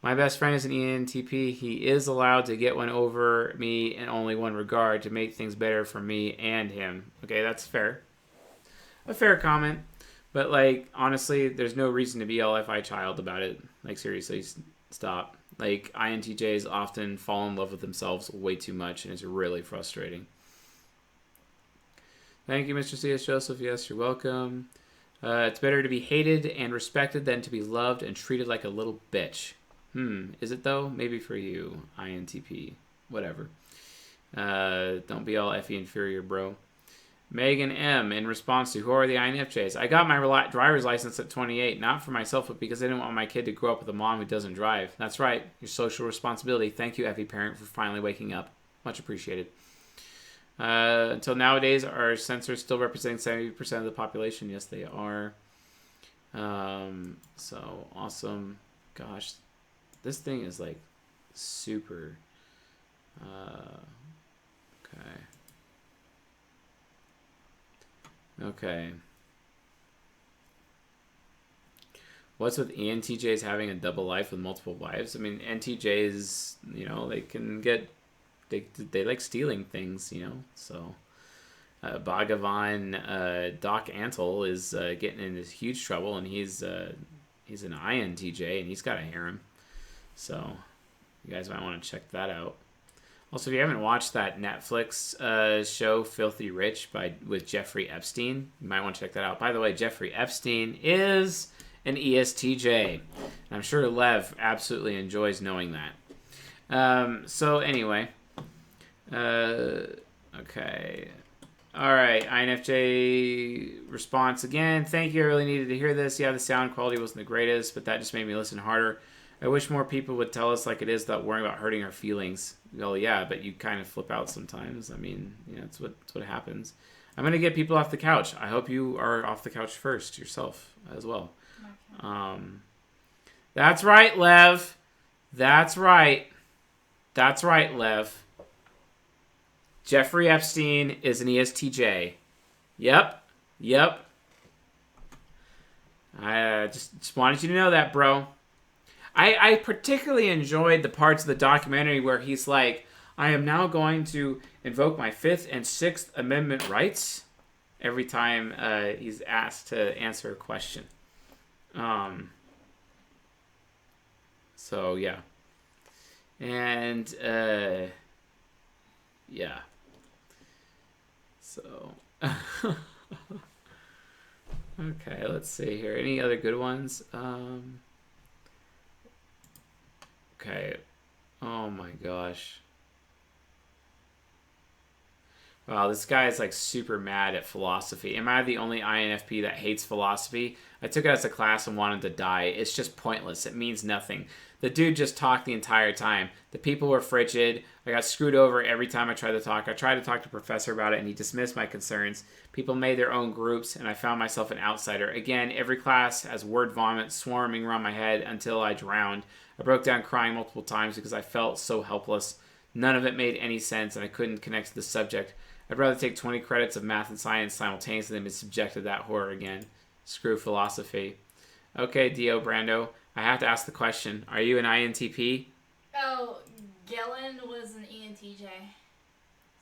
My best friend is an ENTP. He is allowed to get one over me in only one regard, to make things better for me and him. Okay, that's fair. A fair comment. But, like, honestly, there's no reason to be all FI child about it. Like, seriously, stop. Like, INTJs often fall in love with themselves way too much, and it's really frustrating. Thank you, Mr. C.S. Joseph. Yes, you're welcome. It's better to be hated and respected than to be loved and treated like a little bitch. Is it though? Maybe for you, INTP. Whatever. Don't be all FE inferior, bro. Megan M. in response to, who are the INFJs? I got my driver's license at 28, not for myself, but because I didn't want my kid to grow up with a mom who doesn't drive. That's right, your social responsibility. Thank you, FE parent, for finally waking up. Much appreciated. Until nowadays, are sensors still representing 70% of the population? Yes, they are. So awesome. Gosh, this thing is like super. Okay. What's with ENTJs having a double life with multiple wives? I mean, NTJs, they can get, they like stealing things, so. Bhagavan Doc Antle is getting into huge trouble, and he's an INTJ, and he's got a harem. So you guys might want to check that out. Also, if you haven't watched that Netflix show Filthy Rich with Jeffrey Epstein, you might want to check that out. By the way, Jeffrey Epstein is an ESTJ. And I'm sure Lev absolutely enjoys knowing that. So anyway, okay. All right, INFJ response again. Thank you, I really needed to hear this. Yeah, the sound quality wasn't the greatest, but that just made me listen harder. I wish more people would tell us like it is without worrying about hurting our feelings. Well, yeah, but you kind of flip out sometimes. I mean, it's what happens. I'm going to get people off the couch. I hope you are off the couch first yourself as well. Okay. That's right, Lev. That's right. That's right, Lev. Jeffrey Epstein is an ESTJ. Yep. I just wanted you to know that, bro. I particularly enjoyed the parts of the documentary where he's like, I am now going to invoke my 5th and 6th Amendment rights every time he's asked to answer a question. So, yeah. And, yeah. So, okay, let's see here. Any other good ones? Okay. Oh my gosh. Wow, this guy is like super mad at philosophy. Am I the only INFP that hates philosophy? I took it as a class and wanted to die. It's just pointless. It means nothing. The dude just talked the entire time. The people were frigid. I got screwed over every time I tried to talk. I tried to talk to the professor about it, and he dismissed my concerns. People made their own groups, and I found myself an outsider. Again, every class has word vomit swarming around my head until I drowned. I broke down crying multiple times because I felt so helpless. None of it made any sense, and I couldn't connect to the subject. I'd rather take 20 credits of math and science simultaneously than be subjected to that horror again. Screw philosophy. Okay, Dio Brando, I have to ask the question. Are you an INTP?
Oh, Gillen was an ENTJ.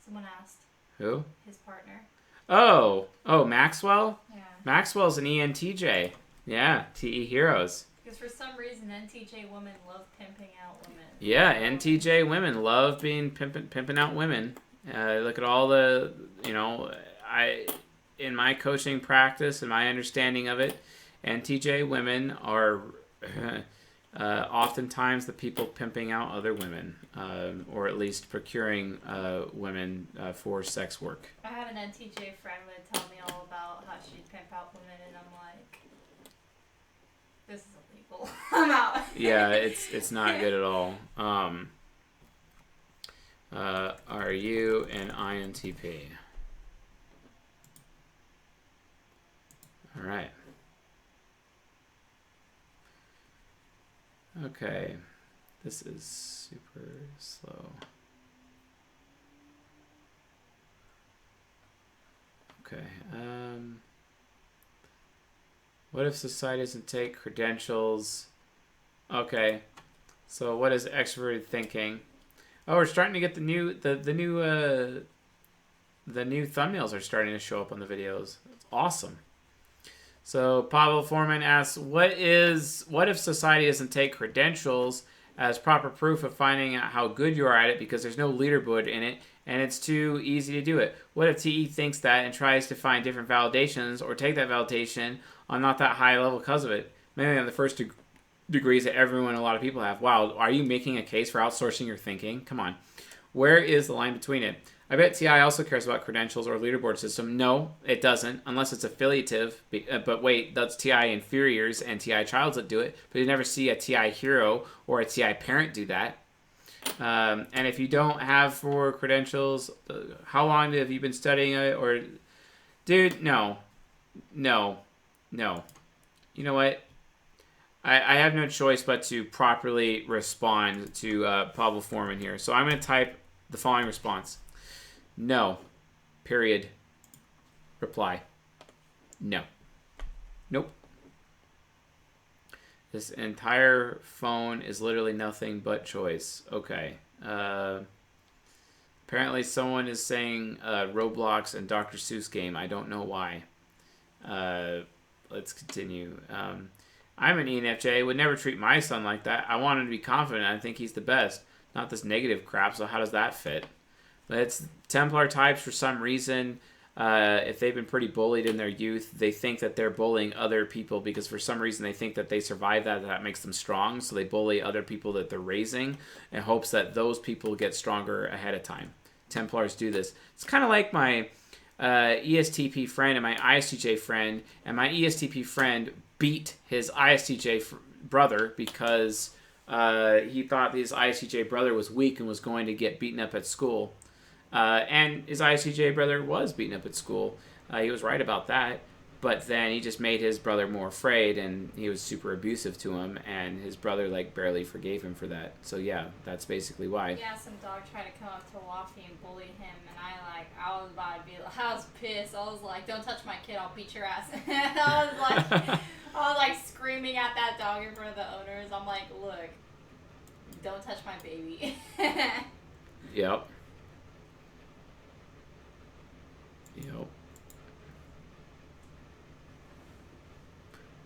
Someone asked.
Who?
His partner.
Oh, Maxwell?
Yeah.
Maxwell's an ENTJ. Yeah, TE heroes.
Because for some reason, NTJ women love pimping out women.
Yeah, NTJ women love being pimping out women. Look at all the, I in my coaching practice and my understanding of it, NTJ women are oftentimes the people pimping out other women, or at least procuring women for sex work.
I had an NTJ friend would tell me all about how she'd pimp out women, and I'm like, this is illegal. I'm out.
Yeah, it's not good at all. Are you an INTP? All right. Okay. This is super slow. Okay. What if society doesn't take credentials? Okay. So what is extroverted thinking? Oh, we're starting to get the new thumbnails are starting to show up on the videos. It's awesome. So Pavel Foreman asks, what if society doesn't take credentials as proper proof of finding out how good you are at it because there's no leaderboard in it and it's too easy to do it? What if TE thinks that and tries to find different validations or take that validation on not that high level because of it? Mainly on the first degrees that a lot of people have. Wow, are you making a case for outsourcing your thinking? Come on. Where is the line between it? I bet TI also cares about credentials or leaderboard system. No, it doesn't, unless it's affiliative. But wait, that's TI inferiors and TI childs that do it. But you never see a TI hero or a TI parent do that. And if you don't have for credentials, how long have you been studying it? Or, dude, no. You know what? I have no choice but to properly respond to Pavel Foreman here. So I'm going to type the following response. No. Period. Reply. No. Nope. This entire phone is literally nothing but choice. Okay. Apparently someone is saying Roblox and Dr. Seuss game. I don't know why. Let's continue. I'm an ENFJ. Would never treat my son like that. I want him to be confident. I think he's the best. Not this negative crap, so how does that fit? But it's Templar types for some reason. If they've been pretty bullied in their youth, they think that they're bullying other people because for some reason they think that they survive that makes them strong. So they bully other people that they're raising in hopes that those people get stronger ahead of time. Templars do this. It's kind of like my ESTP friend and my ISTJ friend. And my ESTP friend beat his ISTJ brother because he thought his ISTJ brother was weak and was going to get beaten up at school. And his ISTJ brother was beaten up at school. He was right about that. But then he just made his brother more afraid, and he was super abusive to him, and his brother, barely forgave him for that. So, yeah, that's basically why.
Yeah, some dog tried to come up to Waffy and bully him, and I was about to be, I was pissed. I was like, don't touch my kid, I'll beat your ass. And I was like screaming at that dog in front of the owners. I'm like, look, don't touch my baby.
Yep.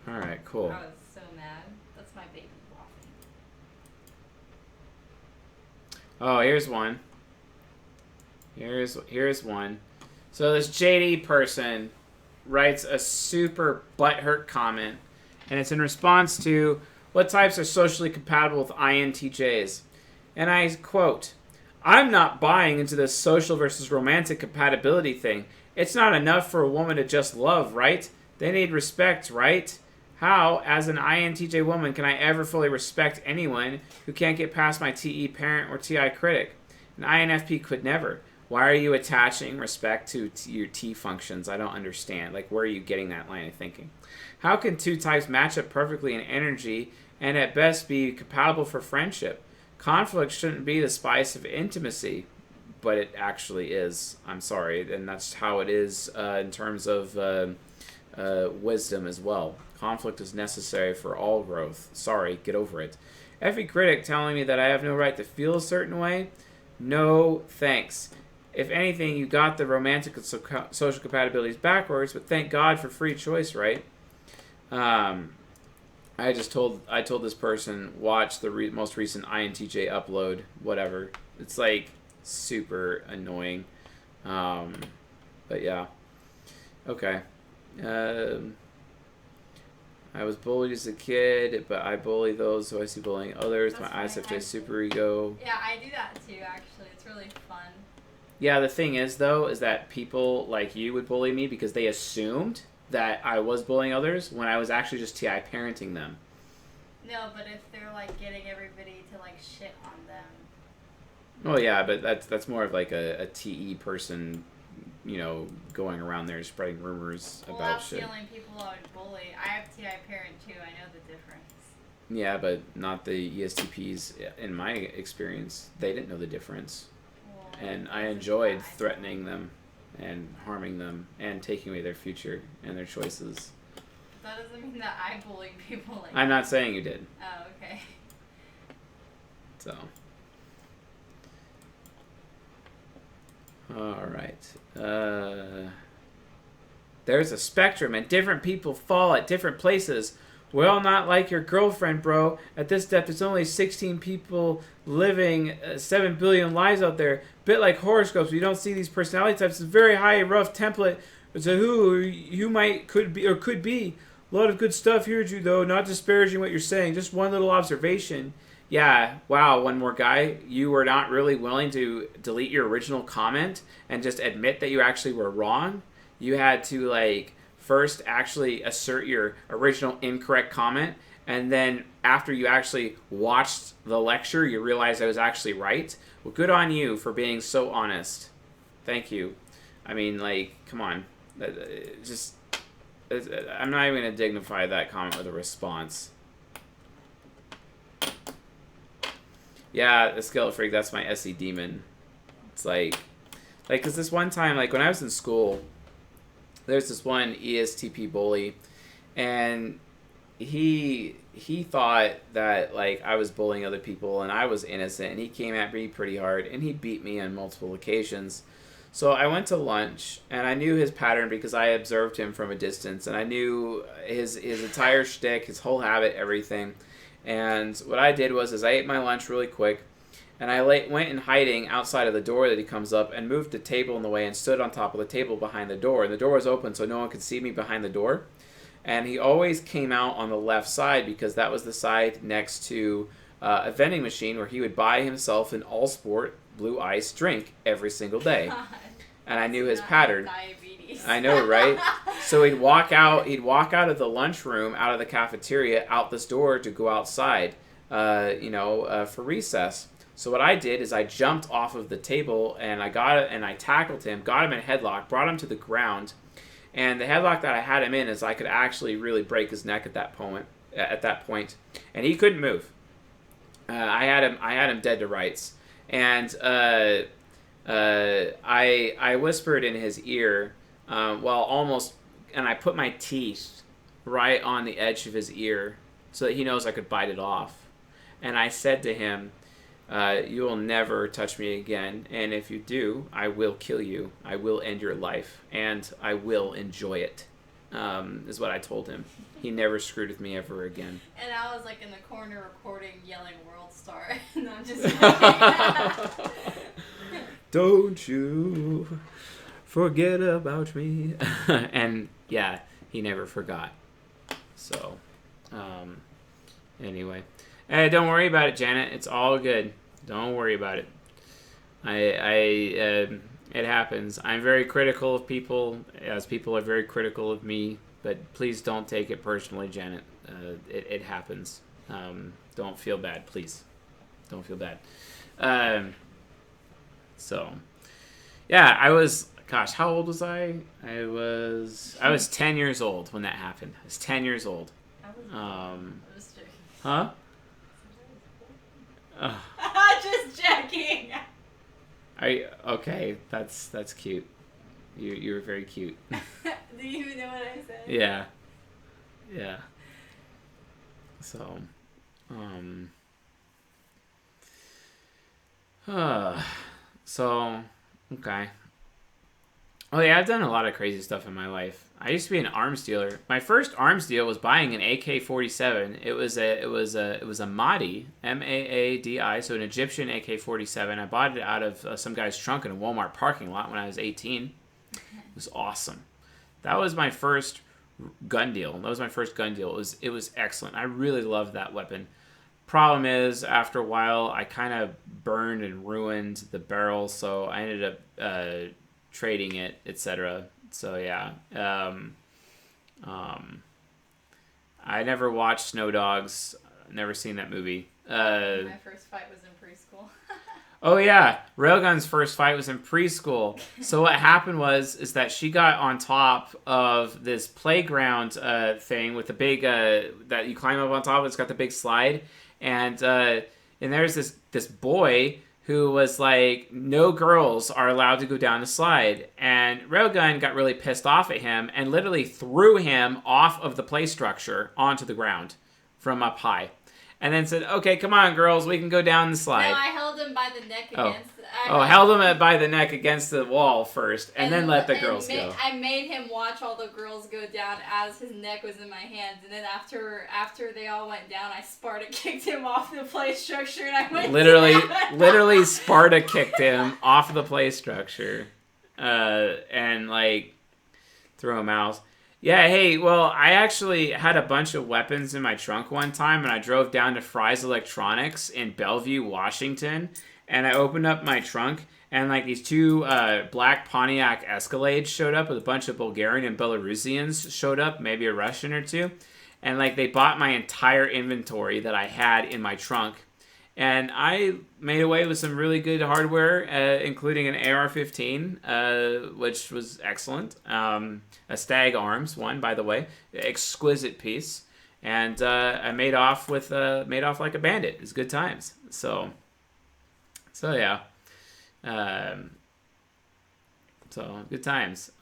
All right, cool.
I was so mad. That's my baby Waffy.
Oh, here's one. Here's one. So this JD person writes a super butthurt comment, and it's in response to what types are socially compatible with INTJs. And I quote, I'm not buying into this social versus romantic compatibility thing. It's not enough for a woman to just love, right? They need respect, right? How, as an INTJ woman, can I ever fully respect anyone who can't get past my TE parent or TI critic? An INFP could never. Why are you attaching respect to your T functions? I don't understand. Where are you getting that line of thinking? How can two types match up perfectly in energy and at best be compatible for friendship? Conflict shouldn't be the spice of intimacy, but it actually is. I'm sorry, and that's how it is in terms of wisdom as well. Conflict is necessary for all growth. Sorry, get over it. Every critic telling me that I have no right to feel a certain way? No thanks. If anything, you got the romantic and social compatibilities backwards, but thank God for free choice, right? I told this person, watch the most recent INTJ upload, whatever. It's like super annoying. But yeah. Okay. Um, I was bullied as a kid, but I bully those who I see bullying others.
That's
My
funny.
ISFJ super ego.
Yeah, I do that too. Actually, it's really fun.
Yeah, the thing is though, is that people like you would bully me because they assumed that I was bullying others when I was actually just TI parenting them.
No, but if they're like getting everybody to like shit on them.
Oh yeah, but that's more of like a TE person, going around there spreading rumors
Well,
about
that's
shit.
the only people I would bully. I have TI parent too. I know the difference.
Yeah, but not the ESTPs. In my experience, they didn't know the difference,
Well,
and I
that's
enjoyed
bad.
threatening them and harming them and taking away their future and their choices.
That doesn't mean that I bully people like.
I'm not saying you did.
Oh, okay.
So. All right. There's a spectrum, and different people fall at different places. Well, not like your girlfriend, bro. At this depth, there's only 16 people living 7 billion lives out there. Bit like horoscopes, we don't see these personality types. It's a very high, rough template. It's a who you could be. A lot of good stuff here, Drew, though. Not disparaging what you're saying. Just one little observation. Yeah, wow, one more guy. You were not really willing to delete your original comment and just admit that you actually were wrong. You had to, first actually assert your original incorrect comment, and then after you actually watched the lecture, you realized I was actually right. Well, good on you for being so honest. Thank you. I mean, come on. I'm not even going to dignify that comment with a response. Yeah, the skeleton freak, that's my SE demon. It's because this one time, when I was in school, there's this one ESTP bully, and he thought that, I was bullying other people, and I was innocent, and he came at me pretty hard, and he beat me on multiple occasions. So I went to lunch, and I knew his pattern because I observed him from a distance, and I knew his entire shtick, his whole habit, everything. And what I did was I ate my lunch really quick, and I went in hiding outside of the door that he comes up and moved the table in the way and stood on top of the table behind the door. And the door was open so no one could see me behind the door. And he always came out on the left side because that was the side next to a vending machine where he would buy himself an all sport blue ice drink every single day.
God,
And I knew his
not
pattern.
Diabetes.
I know, right? So he'd walk out of the lunchroom, out of the cafeteria, out this door to go outside, for recess. So what I did is I jumped off of the table and I got it and I tackled him, got him in a headlock, brought him to the ground, and the headlock that I had him in is I could actually really break his neck at that point. And he couldn't move. I had him dead to rights, and I whispered in his ear, and I put my teeth right on the edge of his ear so that he knows I could bite it off. And I said to him, you will never touch me again, and if you do, I will kill you. I will end your life, and I will enjoy it, is what I told him. He never screwed with me ever again.
And I was in the corner recording, yelling "World Star," and I'm just kidding.
Don't you forget about me. And yeah, he never forgot. So, anyway. Hey, don't worry about it, Janet. It's all good. Don't worry about it. It happens. I'm very critical of people, as people are very critical of me. But please don't take it personally, Janet. It happens. Don't feel bad, please. Don't feel bad. So, yeah, I was. Gosh, how old was I? I was 10 years old when that happened. I was 10 years old.
I was joking.
Huh?
Just checking.
Okay? That's cute. You were very cute.
Do you even know what I said?
Yeah. So, so okay. Oh yeah, I've done a lot of crazy stuff in my life. I used to be an arms dealer. My first arms deal was buying an AK-47. It was a Mahdi, Maadi, so an Egyptian AK-47. I bought it out of some guy's trunk in a Walmart parking lot when I was 18. It was awesome. That was my first gun deal. That was my first gun deal. It was excellent. I really loved that weapon. Problem is, after a while, I kind of burned and ruined the barrel, so I ended up trading it, etc. So yeah, um, I never watched Snow Dogs. Never seen that movie.
My first fight was in preschool.
Oh yeah, Railgun's first fight was in preschool. So what happened is that she got on top of this playground thing with the big that you climb up on top. It's got the big slide, and there's this boy who was like, no girls are allowed to go down the slide, and Railgun got really pissed off at him and literally threw him off of the play structure onto the ground from up high. And then said, "Okay, come on, girls, we can go down the slide."
No, I held him by the neck against.
Held him by the neck against the wall first, and then let the girls go.
I made him watch all the girls go down as his neck was in my hands, and then after they all went down, I Sparta kicked him off the play structure, and I went
literally Sparta kicked him off the play structure, and like threw him out. Yeah, hey, well, I actually had a bunch of weapons in my trunk one time, and I drove down to Fry's Electronics in Bellevue, Washington, and I opened up my trunk, and like these two black Pontiac Escalades showed up with a bunch of Bulgarian and Belarusians showed up, maybe a Russian or two, and like they bought my entire inventory that I had in my trunk. And I made away with some really good hardware, including an AR-15, which was excellent. A Stag Arms one, by the way, exquisite piece. And I made off like a bandit. It's good times. So yeah. So good times.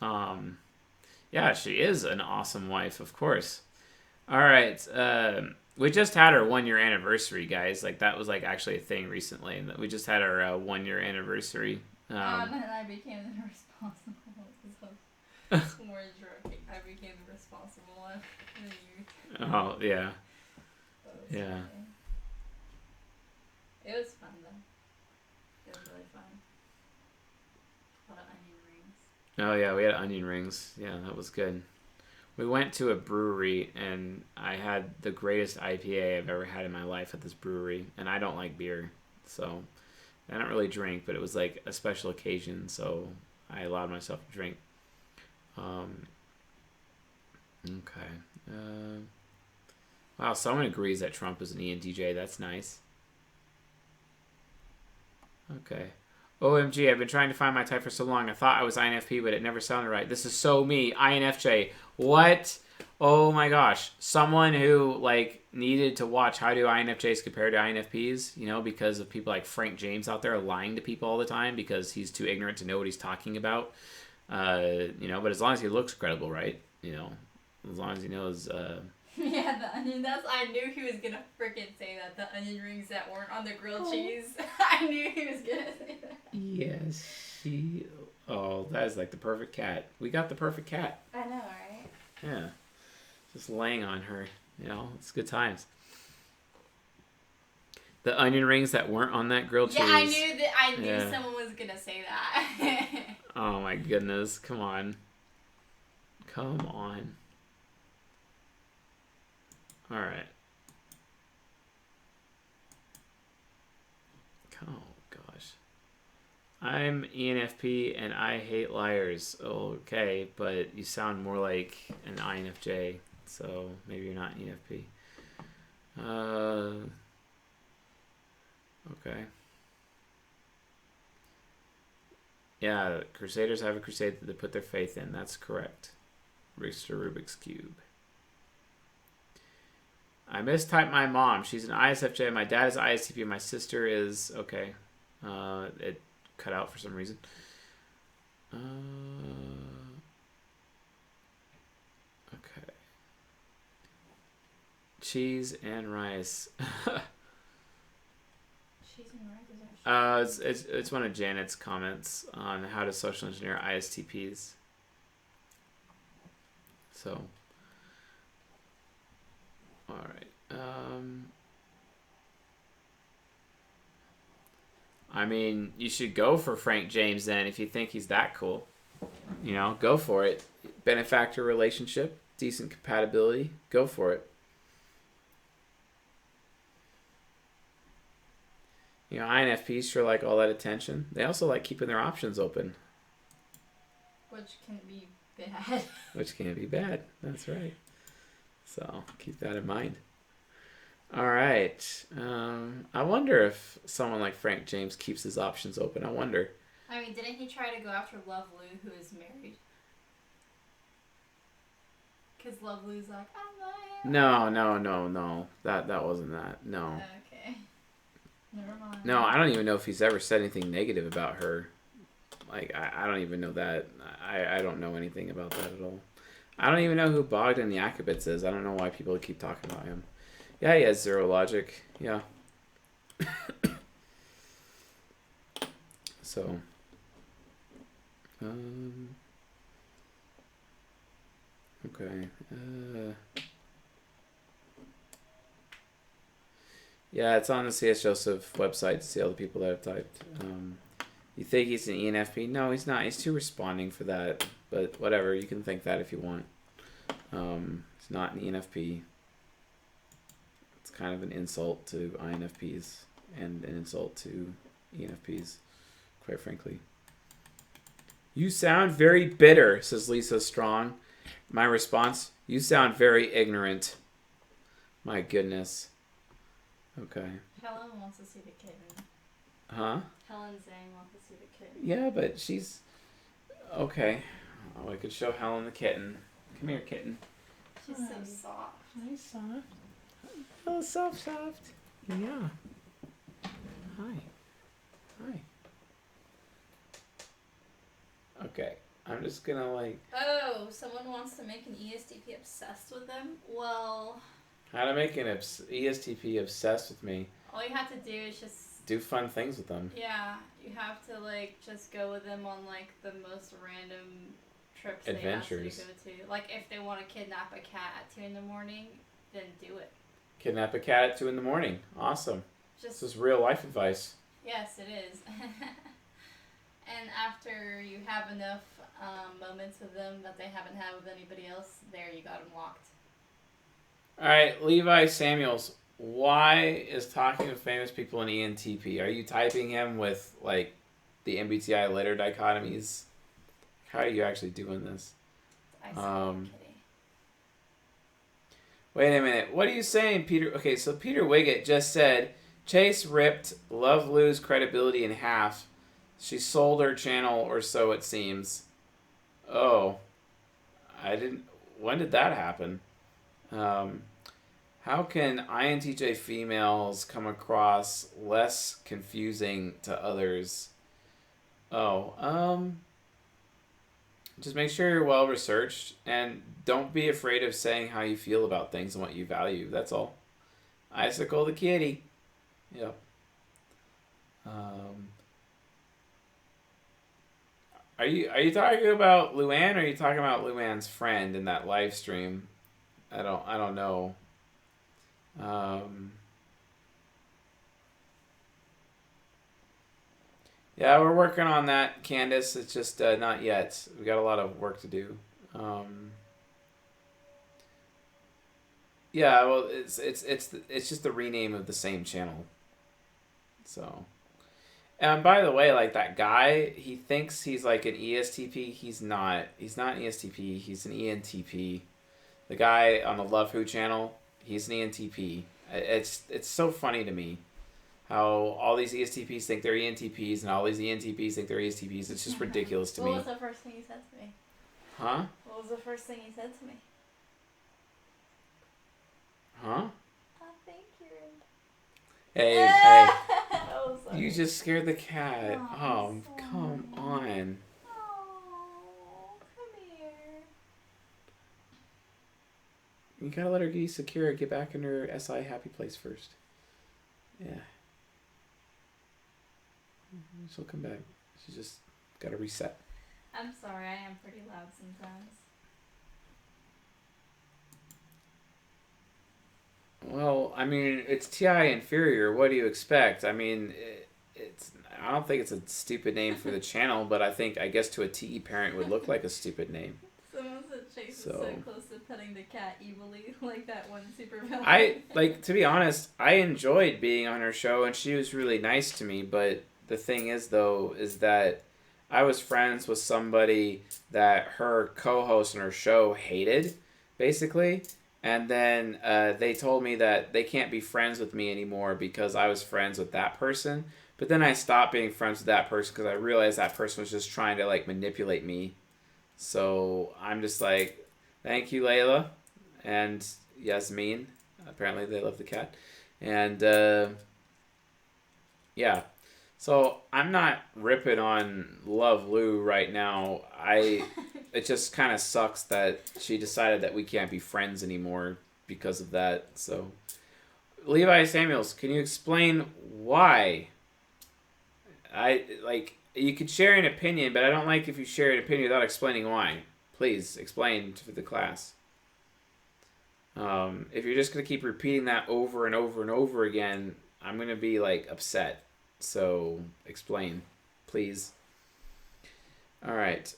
Yeah, she is an awesome wife, of course. All right. We just had our 1 year anniversary, guys. Like that was like actually a thing recently, and we just had our 1 year anniversary.
And I became the responsible. I became the responsible one in the youth.
Oh yeah, yeah.
It was fun though. It was really fun. A lot of onion rings.
Oh yeah, we had onion rings. Yeah, that was good. We went to a brewery, and I had the greatest IPA I've ever had in my life at this brewery. And I don't like beer, so I don't really drink, but it was like a special occasion, so I allowed myself to drink. Okay. Wow, someone agrees that Trump is an ENTJ. That's nice. Okay. OMG, I've been trying to find my type for so long. I thought I was INFP, but it never sounded right. This is so me. INFJ. What? Oh my gosh. Someone who, like, needed to watch how do INFJs compare to INFPs, you know, because of people like Frank James out there lying to people all the time because he's too ignorant to know what he's talking about. You know, but as long as he looks credible, right? You know, as long as he knows...
Yeah, the onion. I knew he was gonna freaking say that. The onion rings that weren't on the grilled cheese. I knew he was gonna say that.
Yes, she. Oh, that is like the perfect cat. We got the perfect cat.
I know, right?
Yeah, just laying on her. You know, it's good times. The onion rings that weren't on that grilled cheese.
Yeah, I knew someone was gonna say that.
Oh my goodness! Come on. Come on. All right. Oh, gosh. I'm ENFP and I hate liars. Okay, but you sound more like an INFJ, so maybe you're not ENFP. Okay. Yeah, Crusaders have a crusade that they put their faith in. That's correct. Mr. Rubik's Cube. I mistyped my mom. She's an ISFJ. My dad is ISTP. My sister is... Okay. It cut out for some reason. Okay. Cheese and rice.
Cheese and rice? Is that
It's one of Janet's comments on how to social engineer ISTPs. So, all right. I mean, you should go for Frank James then if you think he's that cool. You know, go for it. Benefactor relationship, decent compatibility. Go for it. You know, INFPs sure like all that attention. They also like keeping their options open.
Which can be bad.
Which can be bad. That's right. So keep that in mind. All right. I wonder if someone like Frank James keeps his options open. I wonder.
I mean, didn't he try to go after Love Lou, who is married? Because Love Lou's like, I'm not.
No. That wasn't that. No.
Okay. Never mind.
No, I don't even know if he's ever said anything negative about her. Like, I don't even know that. I don't know anything about that at all. I don't even know who Bogdan Yakubits is. I don't know why people keep talking about him. Yeah, he has zero logic. Yeah. So. Okay. Yeah, it's on the CS Joseph website to see all the people that have typed. You think he's an ENFP? No, he's not. He's too responding for that. But whatever, you can think that if you want. He's not an ENFP. It's kind of an insult to INFPs and an insult to ENFPs, quite frankly. You sound very bitter, says Lisa Strong. My response, you sound very ignorant. My goodness. Okay.
Helen wants to see the kitten.
Huh?
Helen Zhang wants to see the kitten.
Yeah, but she's... Okay. Oh, I could show Helen the kitten. Come here, kitten.
She's so soft.
Hi, soft. Oh, soft. Yeah. Hi. Okay. I'm just gonna like...
Oh, someone wants to make an ESTP obsessed with them? Well...
How to make an ESTP obsessed with me.
All you have to do is just...
Do fun things with them.
Yeah, you have to like just go with them on like the most random trips
Adventures.
they ask you to go to. Like if they want to kidnap a cat at 2 a.m, then do it.
Kidnap a cat at 2 a.m. Awesome.
Just...
This is real life advice.
Yes, it is. And after you have enough moments with them that they haven't had with anybody else, there you got them locked.
All right, Levi Samuels. Why is talking to famous people an ENTP? Are you typing him with like the MBTI letter dichotomies? How are you actually doing this?
I see kitty.
Wait a minute. What are you saying, Peter? Okay, so Peter Wiggett just said Chase ripped Love Lou's credibility in half. She sold her channel, or so it seems. Oh, I didn't. When did that happen? How can INTJ females come across less confusing to others? Just make sure you're well researched and don't be afraid of saying how you feel about things and what you value. That's all. Icicle the kitty. Yep. Are you talking about Luann, or are you talking about Luann's friend in that live stream? I don't know. Yeah, we're working on that, Candace. It's just not yet. We got a lot of work to do. Yeah, well, it's just the rename of the same channel. So, and by the way, like that guy, he thinks he's like an ESTP. He's not. He's not an ESTP. He's an ENTP. The guy on the Love Who channel, he's an ENTP. It's so funny to me how all these ESTPs think they're ENTPs and all these ENTPs think they're ESTPs. It's just ridiculous to me.
What was the first thing you said to me?
Huh?
What was the first thing you said to me?
Huh?
I think you're in...
Hey.
Oh, sorry.
You just scared the cat.
Oh,
Come on.
Oh, come here.
You gotta let her be secure. Get back in her SI happy place first. Yeah. She'll come back. She's just got to reset.
I'm sorry, I am pretty loud sometimes.
Well, I mean, it's TI Inferior. What do you expect? I mean, it's. I don't think it's a stupid name for the channel, but I guess to a TE parent it would look like a stupid name.
Someone said Chase is so close to petting the cat evilly, like that one super villain.
To be honest, I enjoyed being on her show, and she was really nice to me. But the thing is, though, is that I was friends with somebody that her co-host on her show hated, basically. And then they told me that they can't be friends with me anymore because I was friends with that person. But then I stopped being friends with that person because I realized that person was just trying to like manipulate me. So I'm just like, thank you, Layla, and Yasmin. Apparently they love the cat, and yeah. So I'm not ripping on Love Lou right now. It just kind of sucks that she decided that we can't be friends anymore because of that. So, Levi Samuels, can you explain why? You could share an opinion, but I don't like if you share an opinion without explaining why. Please explain to the class. If you're just going to keep repeating that over and over and over again, I'm going to be like upset. So explain, please. All right.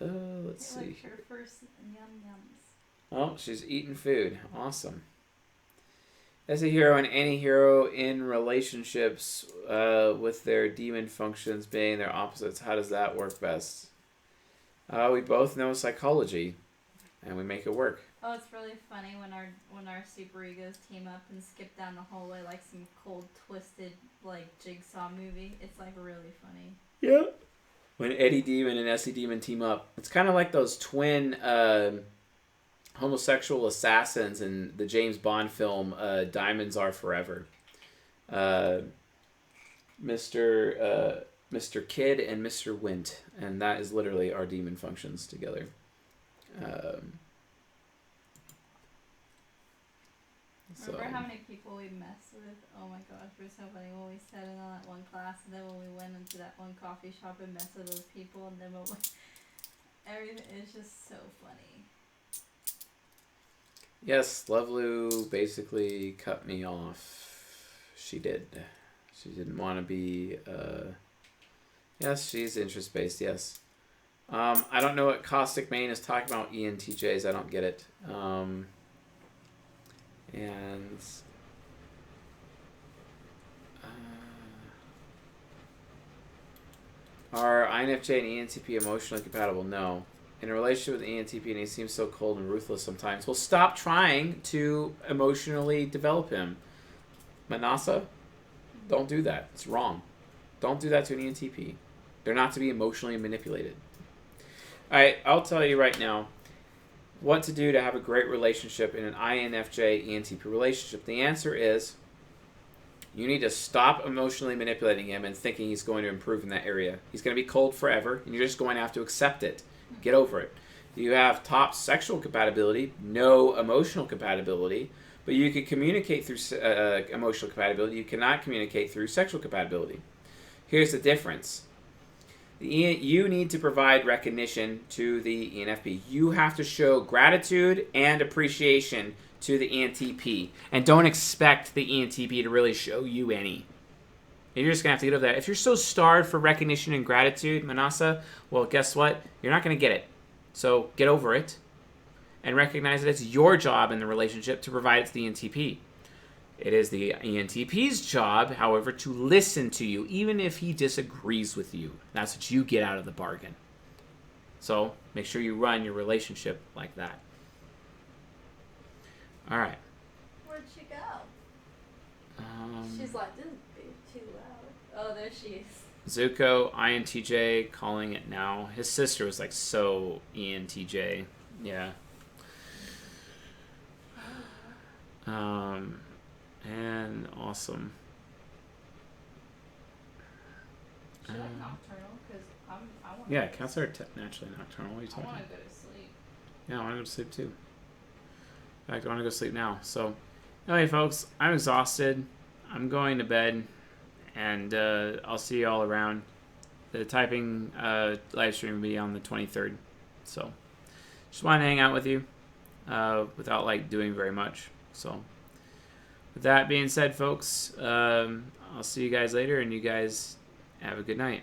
Let's see.
Her first yum yums.
Oh, she's eating food. Awesome. As a hero and any hero in relationships with their demon functions being their opposites, how does that work best? We both know psychology, and we make it work.
Oh, it's really funny when our super egos team up and skip down the hallway like some cold, twisted, like jigsaw movie. It's like really funny.
Yeah. When Eddie Demon and Essie Demon team up, it's kind of like those twin homosexual assassins in the James Bond film Diamonds Are Forever. Mr. Kidd and Mr. Wint, and that is literally our demon functions together.
Remember how many people we messed with? Oh my gosh, we're so funny when we sat in on that one class, and then when we went into that one coffee shop and messed with those people, and then everything is just so funny.
Yes, Lovelu basically cut me off. She did. She didn't want to be... Yes, she's interest-based, yes. I don't know what Caustic Main is talking about ENTJs. I don't get it. Are INFJ and ENTP emotionally compatible? No. In a relationship with ENTP, and he seems so cold and ruthless sometimes. Well, stop trying to emotionally develop him. Manasa, don't do that. It's wrong. Don't do that to an ENTP. They're not to be emotionally manipulated. Alright, I'll tell you right now what to do to have a great relationship in an INFJ ENTP relationship. The answer is you need to stop emotionally manipulating him and thinking he's going to improve in that area. He's going to be cold forever, and you're just going to have to accept it. Get over it. You have top sexual compatibility, no emotional compatibility, but you can communicate through emotional compatibility. You cannot communicate through sexual compatibility. Here's the difference. You need to provide recognition to the ENFP. You have to show gratitude and appreciation to the ENTP. And don't expect the ENTP to really show you any. You're just going to have to get over that. If you're so starved for recognition and gratitude, Manasa, well, guess what? You're not going to get it. So get over it and recognize that it's your job in the relationship to provide it to the ENTP. It is the ENTP's job, however, to listen to you, even if he disagrees with you. That's what you get out of the bargain. So make sure you run your relationship like that. All right.
Where'd she go? She's like, this is too loud. Oh, there she is.
Zuko, INTJ, calling it now. His sister was like so ENTJ. Yeah. And awesome.
Should I nocturnal? Because I want.
Yeah, cats are naturally nocturnal. What are you talking about?
I want to go to sleep.
Yeah, I want to go to sleep too. In fact, I want to go to sleep now. So, anyway, folks, I'm exhausted. I'm going to bed, and I'll see you all around. The typing live stream will be on the 23rd. So just want to hang out with you without like doing very much. So with that being said, folks, I'll see you guys later, and you guys have a good night.